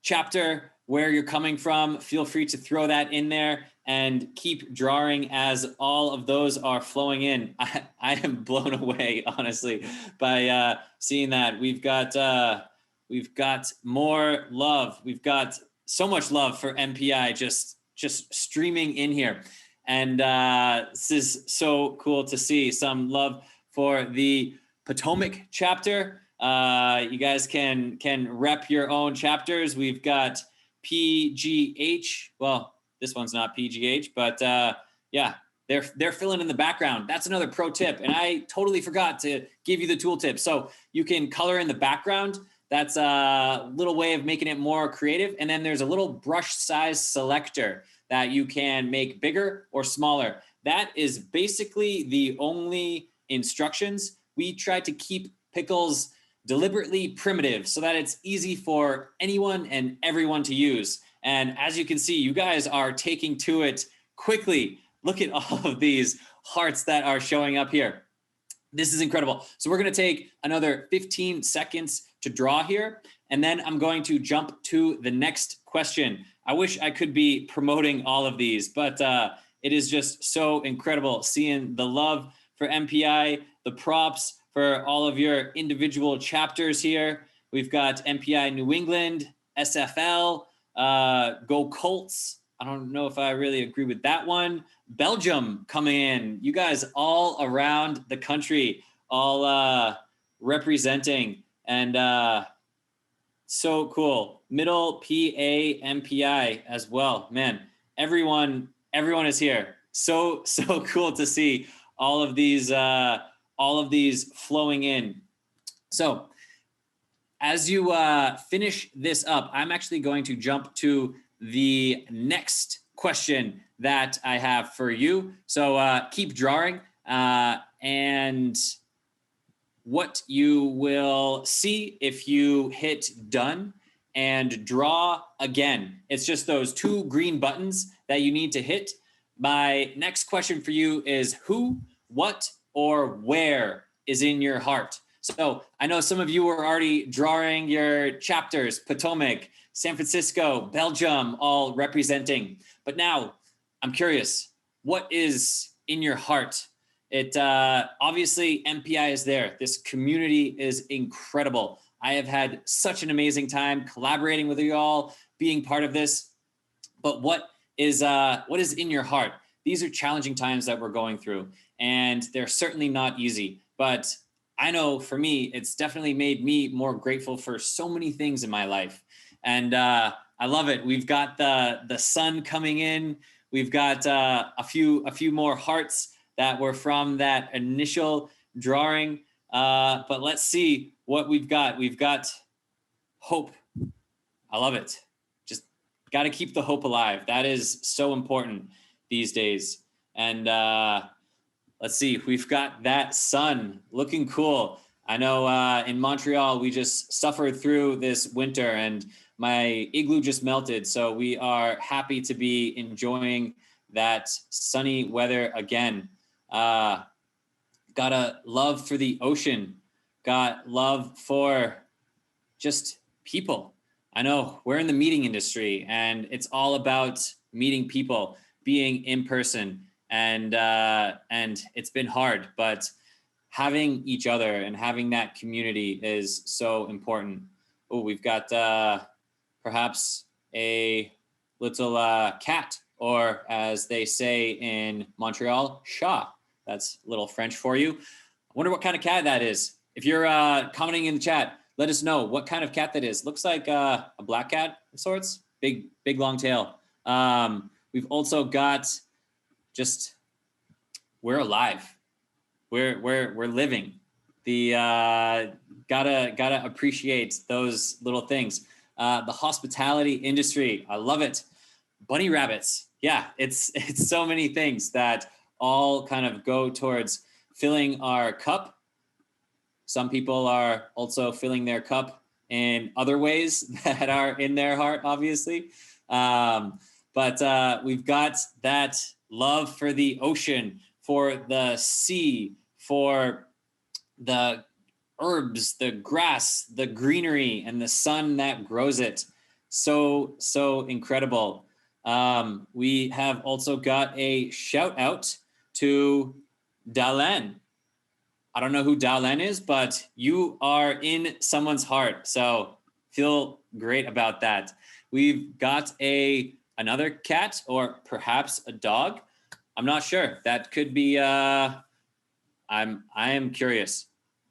chapter, where you're coming from. Feel free to throw that in there and keep drawing as all of those are flowing in. I am blown away, honestly, by seeing that. We've got more love. We've got so much love for MPI just streaming in here. And this is so cool to see. Some love for the Potomac chapter. You guys can rep your own chapters. We've got PGH. Well, this one's not PGH, but they're filling in the background. That's another pro tip. And I totally forgot to give you the tooltip. So you can color in the background. That's a little way of making it more creative. And then there's a little brush size selector that you can make bigger or smaller. That is basically the only instructions. We try to keep Pickles deliberately primitive so that it's easy for anyone and everyone to use. And as you can see, you guys are taking to it quickly. Look at all of these hearts that are showing up here. This is incredible. So we're going to take another 15 seconds to draw here, and then I'm going to jump to the next question. I wish I could be promoting all of these, but it is just so incredible seeing the love for MPI, the props for all of your individual chapters here. We've got MPI New England, SFL, Go Colts. I don't know if I really agree with that one. Belgium coming in. You guys all around the country, all representing, and so cool. Middle PA MPI as well. Man, everyone is here. So cool to see all of these flowing in. So as you finish this up, I'm actually going to jump to the next question that I have for you. So keep drawing, and what you will see if you hit done and draw again, it's just those two green buttons that you need to hit. My next question for you is who, what, or where is in your heart? So I know some of you are already drawing your chapters, Potomac, San Francisco, Belgium, all representing. But now I'm curious, what is in your heart? It obviously MPI is there. This community is incredible. I have had such an amazing time collaborating with you all, being part of this. But what is in your heart? These are challenging times that we're going through, and they're certainly not easy. But I know for me, it's definitely made me more grateful for so many things in my life. And I love it. We've got the sun coming in. We've got a few more hearts that were from that initial drawing. But let's see what we've got. We've got hope. I love it. Just got to keep the hope alive. That is so important these days. And let's see, we've got that sun looking cool. I know in Montreal, we just suffered through this winter and my igloo just melted. So we are happy to be enjoying that sunny weather again. Got a love for the ocean, got love for just people. I know we're in the meeting industry and it's all about meeting people, being in person, and it's been hard, but having each other and having that community is so important. Oh, we've got perhaps a little cat, or as they say in Montreal, chat. That's a little French for you. I wonder what kind of cat that is. If you're commenting in the chat, let us know what kind of cat that is. Looks like a black cat of sorts, big long tail. We've also got just, we're alive. we're living. The gotta appreciate those little things. The hospitality industry, I love it. Bunny rabbits, yeah, it's so many things that all kind of go towards filling our cup. Some people are also filling their cup in other ways that are in their heart, obviously. But we've got that love for the ocean, for the sea, for the herbs, the grass, the greenery, and the sun that grows it. So incredible. We have also got a shout out to Dalen. I don't know who Dalen is, but you are in someone's heart. So feel great about that. We've got another cat or perhaps a dog. I'm not sure. That could be, I am curious.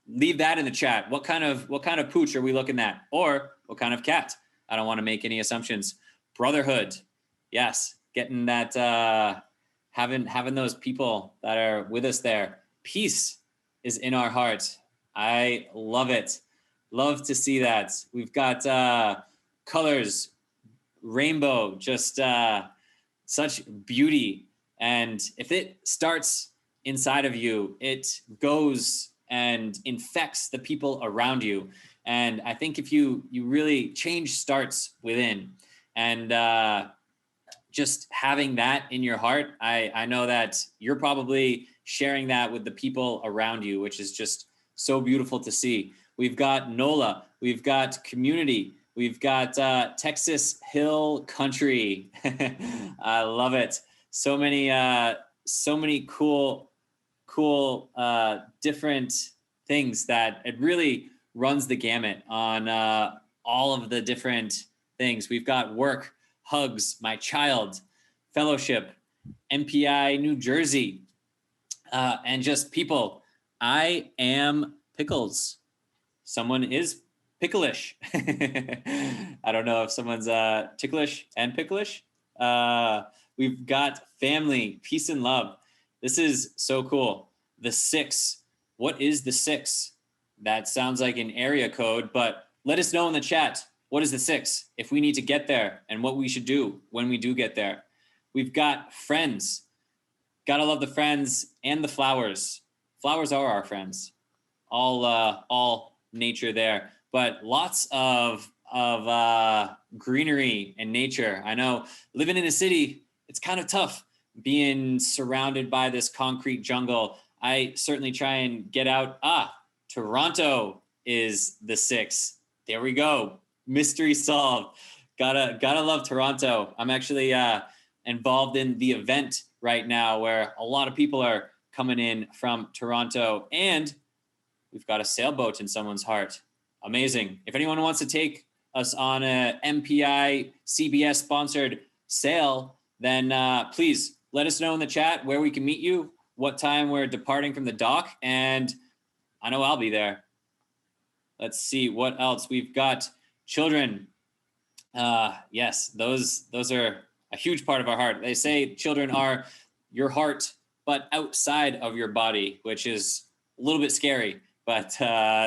Leave that in the chat. What kind of pooch are we looking at? Or what kind of cat? I don't want to make any assumptions. Brotherhood. Yes. Getting that, having those people that are with us there. Peace is in our heart. I love it. Love to see that. We've got colors, rainbow, just such beauty. And if it starts inside of you, it goes and infects the people around you. And I think if you really, change starts within. And just having that in your heart, I know that you're probably sharing that with the people around you, which is just so beautiful to see. We've got NOLA, we've got community, we've got Texas Hill Country. I love it. So many cool different things that it really runs the gamut on all of the different things. We've got work, hugs, my child, fellowship, MPI New Jersey, and just people. I am Pickles. Someone is picklish. I don't know if someone's ticklish and picklish. We've got family, peace and love. This is so cool. The 6. What is the 6? That sounds like an area code, but let us know in the chat. What is the 6? If we need to get there and what we should do when we do get there. We've got friends. Gotta love the friends and the flowers. Flowers are our friends. All nature there, but lots of greenery and nature. I know living in a city, it's kind of tough being surrounded by this concrete jungle. I certainly try and get out. Toronto is the 6. There we go. Mystery solved. Gotta love Toronto. I'm actually involved in the event right now where a lot of people are coming in from Toronto, and we've got a sailboat in someone's heart. Amazing. If anyone wants to take us on a MPI CBS sponsored sail, then please let us know in the chat where we can meet you, what time we're departing from the dock, and I know I'll be there. Let's see what else. We've got children. Yes, those are a huge part of our heart. They say children are your heart, but outside of your body, which is a little bit scary, but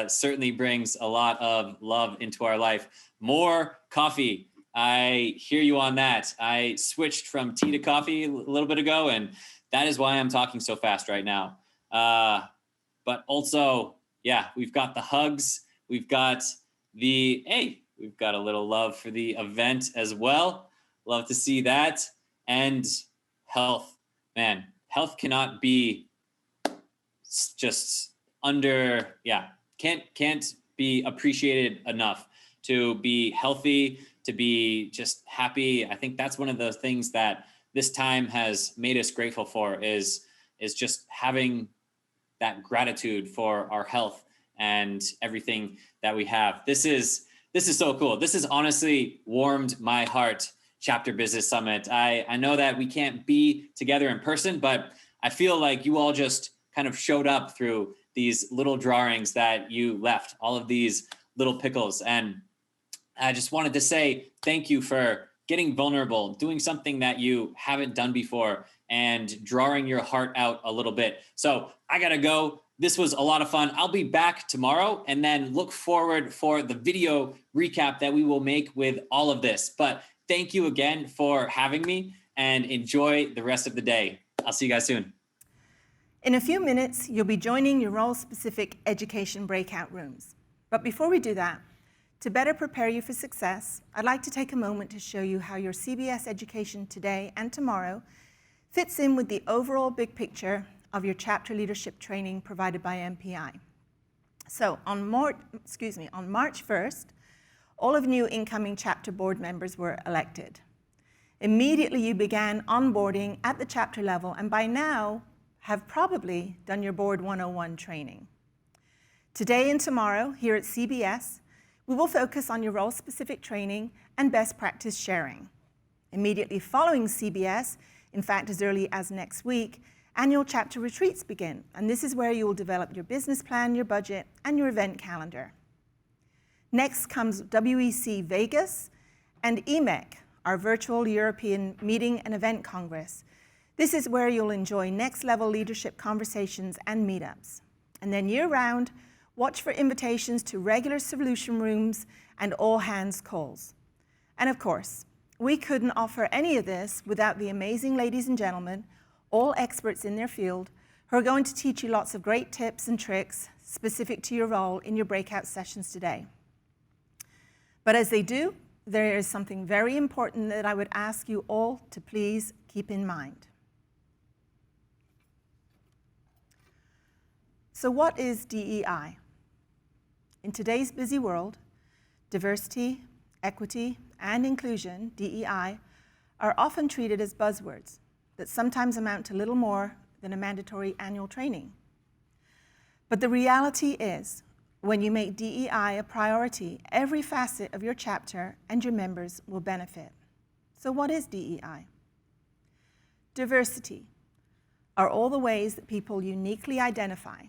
certainly brings a lot of love into our life. More coffee. I hear you on that. I switched from tea to coffee a little bit ago, and that is why I'm talking so fast right now. But also, yeah, we've got the hugs. We've got we've got a little love for the event as well. Love to see that. And health. Man, health cannot be just can't be appreciated enough. To be healthy, to be just happy. I think that's one of the things that this time has made us grateful for is just having that gratitude for our health and everything that we have. This is so cool. This has honestly warmed my heart, Chapter Business Summit. I know that we can't be together in person, but I feel like you all just kind of showed up through these little drawings that you left, all of these little pickles. And I just wanted to say thank you for getting vulnerable, doing something that you haven't done before, and drawing your heart out a little bit. So I gotta go. This was a lot of fun. I'll be back tomorrow, and then look forward for the video recap that we will make with all of this. But thank you again for having me, and enjoy the rest of the day. I'll see you guys soon. In a few minutes, you'll be joining your role-specific education breakout rooms. But before we do that, to better prepare you for success, I'd like to take a moment to show you how your CBS education today and tomorrow fits in with the overall big picture of your chapter leadership training provided by MPI. So on March 1st, all of new incoming chapter board members were elected. Immediately you began onboarding at the chapter level, and by now have probably done your Board 101 training. Today and tomorrow here at CBS, we will focus on your role-specific training and best practice sharing. Immediately following CBS, in fact as early as next week, annual chapter retreats begin, and this is where you will develop your business plan, your budget, and your event calendar. Next comes WEC Vegas and EMEC, our virtual European Meeting and Event Congress. This is where you'll enjoy next-level leadership conversations and meetups. And then year-round, watch for invitations to regular solution rooms and all-hands calls. And of course, we couldn't offer any of this without the amazing ladies and gentlemen, all experts in their field, who are going to teach you lots of great tips and tricks specific to your role in your breakout sessions today. But as they do, there is something very important that I would ask you all to please keep in mind. So what is DEI? In today's busy world, diversity, equity, and inclusion, DEI, are often treated as buzzwords that sometimes amount to little more than a mandatory annual training. But the reality is, when you make DEI a priority, every facet of your chapter and your members will benefit. So what is DEI? Diversity are all the ways that people uniquely identify.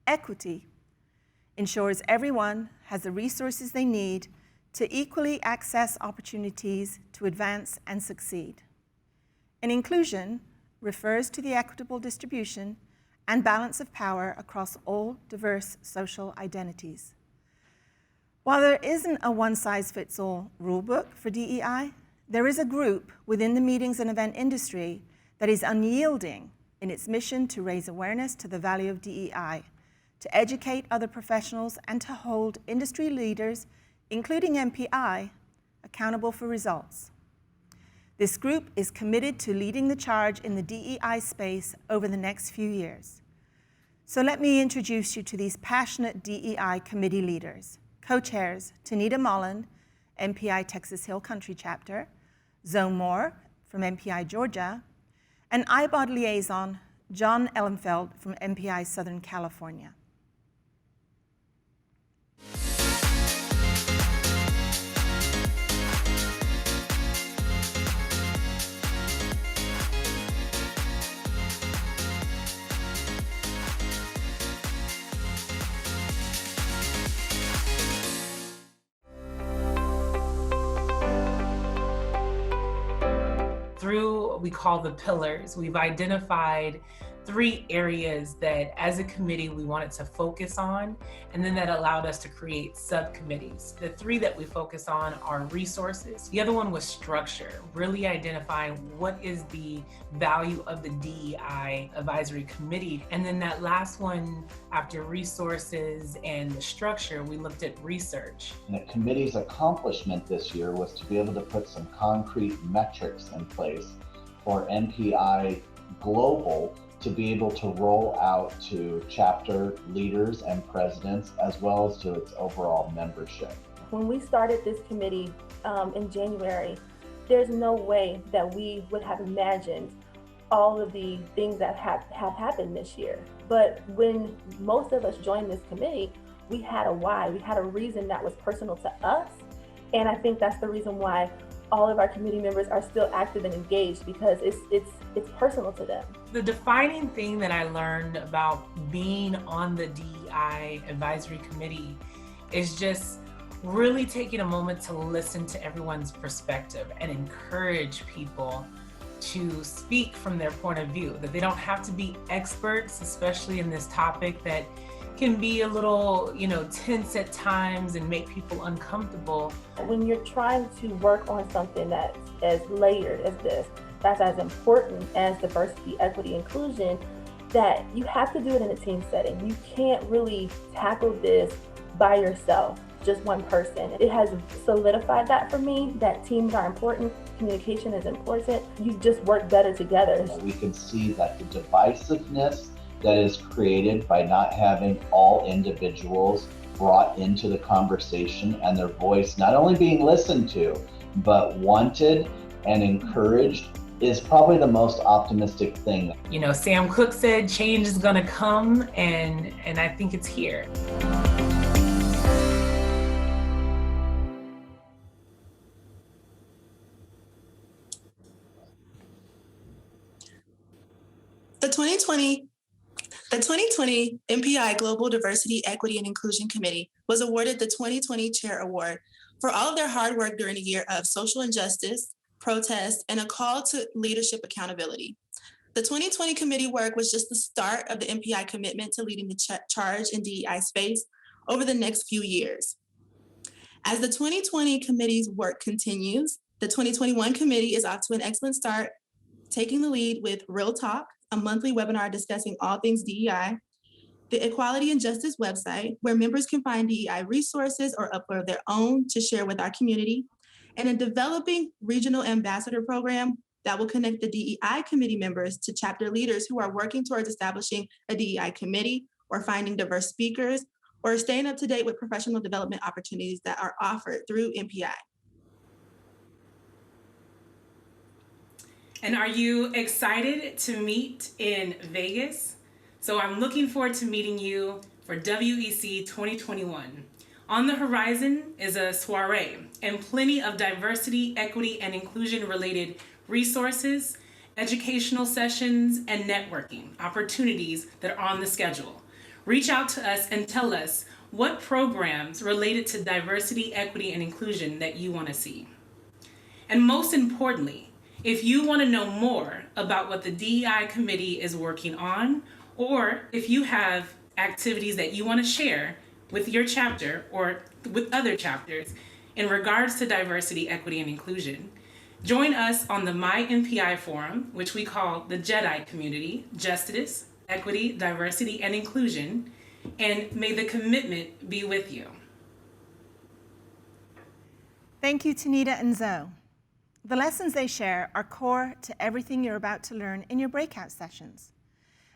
Equity ensures everyone has the resources they need to equally access opportunities to advance and succeed. And inclusion refers to the equitable distribution and balance of power across all diverse social identities. While there isn't a one-size-fits-all rulebook for DEI, there is a group within the meetings and event industry that is unyielding in its mission to raise awareness to the value of DEI, to educate other professionals, and to hold industry leaders, including MPI, accountable for results. This group is committed to leading the charge in the DEI space over the next few years. So let me introduce you to these passionate DEI committee leaders. Co-chairs, Tanita Mullen, MPI Texas Hill Country Chapter, Zone Moore from MPI Georgia, and IBOD liaison, John Ellenfeld from MPI Southern California. Through what we call the pillars, we've identified 3 areas that as a committee we wanted to focus on, and then that allowed us to create subcommittees. The 3 that we focus on are resources. The other one was structure, really identifying what is the value of the DEI advisory committee. And then that last one, after resources and the structure, we looked at research. And the committee's accomplishment this year was to be able to put some concrete metrics in place for MPI Global to be able to roll out to chapter leaders and presidents, as well as to its overall membership. When we started this committee in January, there's no way that we would have imagined all of the things that have happened this year. But when most of us joined this committee, we had a why, we had a reason that was personal to us. And I think that's the reason why all of our committee members are still active and engaged, because it's personal to them. The defining thing that I learned about being on the DEI advisory committee is just really taking a moment to listen to everyone's perspective and encourage people to speak from their point of view, that they don't have to be experts, especially in this topic that can be a little, tense at times and make people uncomfortable. When you're trying to work on something that's as layered as this, that's as important as diversity, equity, inclusion, that you have to do it in a team setting. You can't really tackle this by yourself, just one person. It has solidified that for me, that teams are important, communication is important. You just work better together. We can see that the divisiveness that is created by not having all individuals brought into the conversation and their voice not only being listened to, but wanted and encouraged is probably the most optimistic thing. Sam Cooke said change is gonna come, and I think it's here. The 2020 MPI Global Diversity, Equity, and Inclusion Committee was awarded the 2020 Chair Award for all of their hard work during a year of social injustice, protest, and a call to leadership accountability. The 2020 committee work was just the start of the MPI commitment to leading the charge in DEI space over the next few years. As the 2020 committee's work continues, the 2021 committee is off to an excellent start, taking the lead with Real Talk, a monthly webinar discussing all things DEI, the Equality and Justice website, where members can find DEI resources or upload their own to share with our community, and a developing regional ambassador program that will connect the DEI committee members to chapter leaders who are working towards establishing a DEI committee or finding diverse speakers or staying up to date with professional development opportunities that are offered through MPI. And are you excited to meet in Vegas? So I'm looking forward to meeting you for WEC 2021. On the horizon is a soiree and plenty of diversity, equity, and inclusion related resources, educational sessions, and networking opportunities that are on the schedule. Reach out to us and tell us what programs related to diversity, equity, and inclusion that you want to see. And most importantly, if you want to know more about what the DEI committee is working on, or if you have activities that you want to share with your chapter or with other chapters in regards to diversity, equity, and inclusion, join us on the My MPI Forum, which we call the JEDI community, Justice, Equity, Diversity, and Inclusion, and may the commitment be with you. Thank you, Tanita and Zoe. The lessons they share are core to everything you're about to learn in your breakout sessions.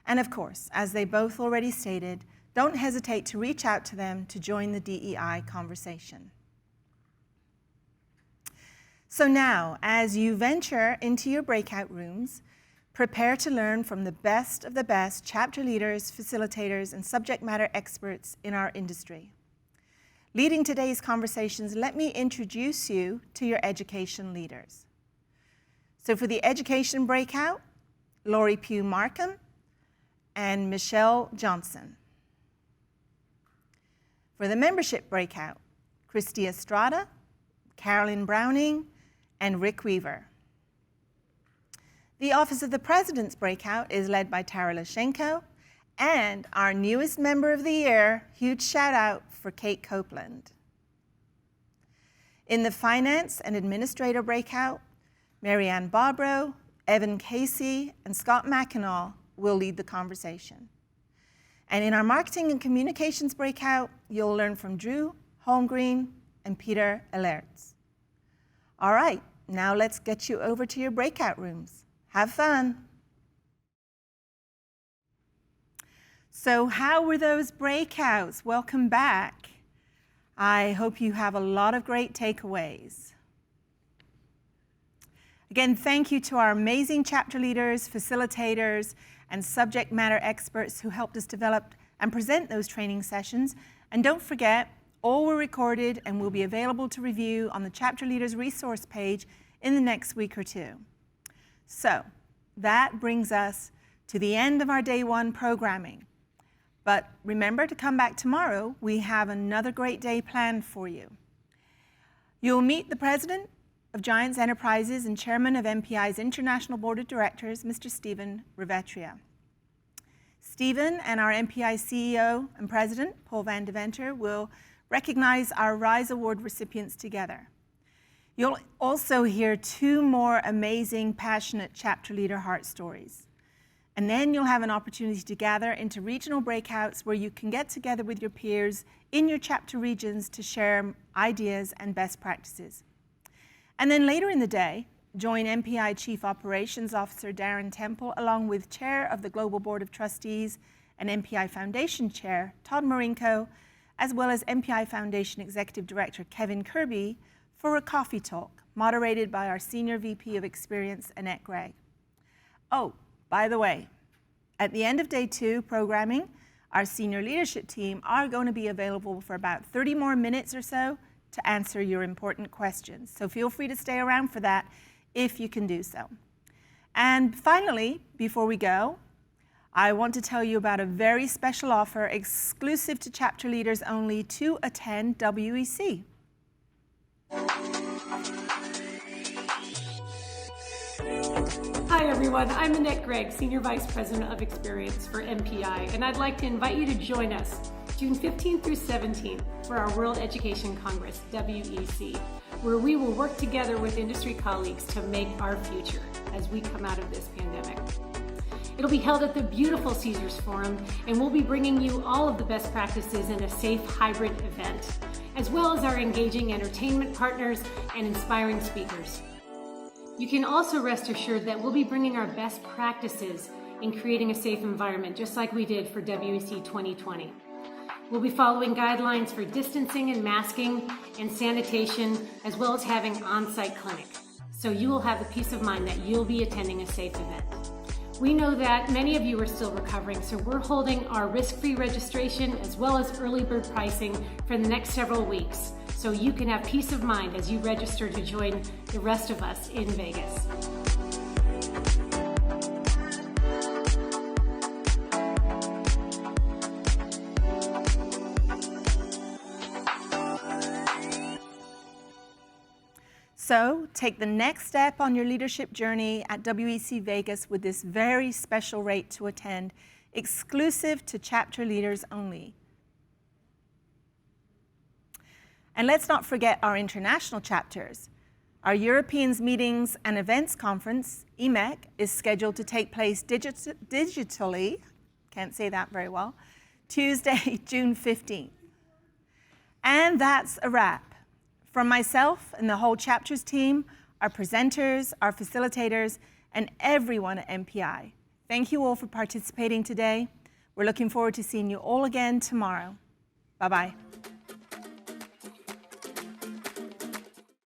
And of course, as they both already stated, don't hesitate to reach out to them to join the DEI conversation. So now, as you venture into your breakout rooms, prepare to learn from the best of the best chapter leaders, facilitators, and subject matter experts in our industry. Leading today's conversations, let me introduce you to your education leaders. So for the education breakout, Lori Pugh Markham and Michelle Johnson. For the membership breakout, Christy Estrada, Carolyn Browning, and Rick Weaver. The Office of the President's breakout is led by Tara Lashenko, and our newest member of the year, huge shout out for Kate Copeland. In the Finance and Administrator breakout, Marianne Barbro, Evan Casey, and Scott Mackinac will lead the conversation. And in our Marketing and Communications breakout, you'll learn from Drew Holmgreen and Peter Alerts. All right, now let's get you over to your breakout rooms. Have fun. So how were those breakouts? Welcome back. I hope you have a lot of great takeaways. Again, thank you to our amazing chapter leaders, facilitators, and subject matter experts who helped us develop and present those training sessions. And don't forget, all were recorded and will be available to review on the Chapter Leaders resource page in the next week or two. So that brings us to the end of our day one programming. But remember to come back tomorrow. We have another great day planned for you. You'll meet the president of Giants Enterprises and chairman of MPI's International Board of Directors, Mr. Stephen Revetria. Stephen and our MPI CEO and president, Paul Van Deventer, will recognize our RISE Award recipients together. You'll also hear 2 more amazing, passionate chapter leader heart stories. And then you'll have an opportunity to gather into regional breakouts where you can get together with your peers in your chapter regions to share ideas and best practices. And then later in the day, join MPI Chief Operations Officer Darren Temple, along with Chair of the Global Board of Trustees and MPI Foundation Chair Todd Marinko, as well as MPI Foundation Executive Director Kevin Kirby, for a coffee talk moderated by our Senior VP of Experience, Annette Gregg. Oh, by the way, at the end of day 2 programming, our senior leadership team are going to be available for about 30 more minutes or so to answer your important questions. So feel free to stay around for that if you can do so. And finally, before we go, I want to tell you about a very special offer exclusive to chapter leaders only to attend WEC. Hi everyone, I'm Annette Gregg, Senior Vice President of Experience for MPI, and I'd like to invite you to join us June 15th through 17th for our World Education Congress, WEC, where we will work together with industry colleagues to make our future as we come out of this pandemic. It'll be held at the beautiful Caesars Forum, and we'll be bringing you all of the best practices in a safe hybrid event, as well as our engaging entertainment partners and inspiring speakers. You can also rest assured that we'll be bringing our best practices in creating a safe environment, just like we did for WEC 2020. We'll be following guidelines for distancing and masking and sanitation, as well as having on-site clinic. So you will have the peace of mind that you'll be attending a safe event. We know that many of you are still recovering, so we're holding our risk-free registration as well as early bird pricing for the next several weeks, so you can have peace of mind as you register to join the rest of us in Vegas. So take the next step on your leadership journey at WEC Vegas with this very special rate to attend, exclusive to chapter leaders only. And let's not forget our international chapters. Our Europeans Meetings and Events Conference, EMEC, is scheduled to take place digitally, can't say that very well, Tuesday, June 15th. And that's a wrap. From myself and the whole chapters team, our presenters, our facilitators, and everyone at MPI, thank you all for participating today. We're looking forward to seeing you all again tomorrow. Bye-bye.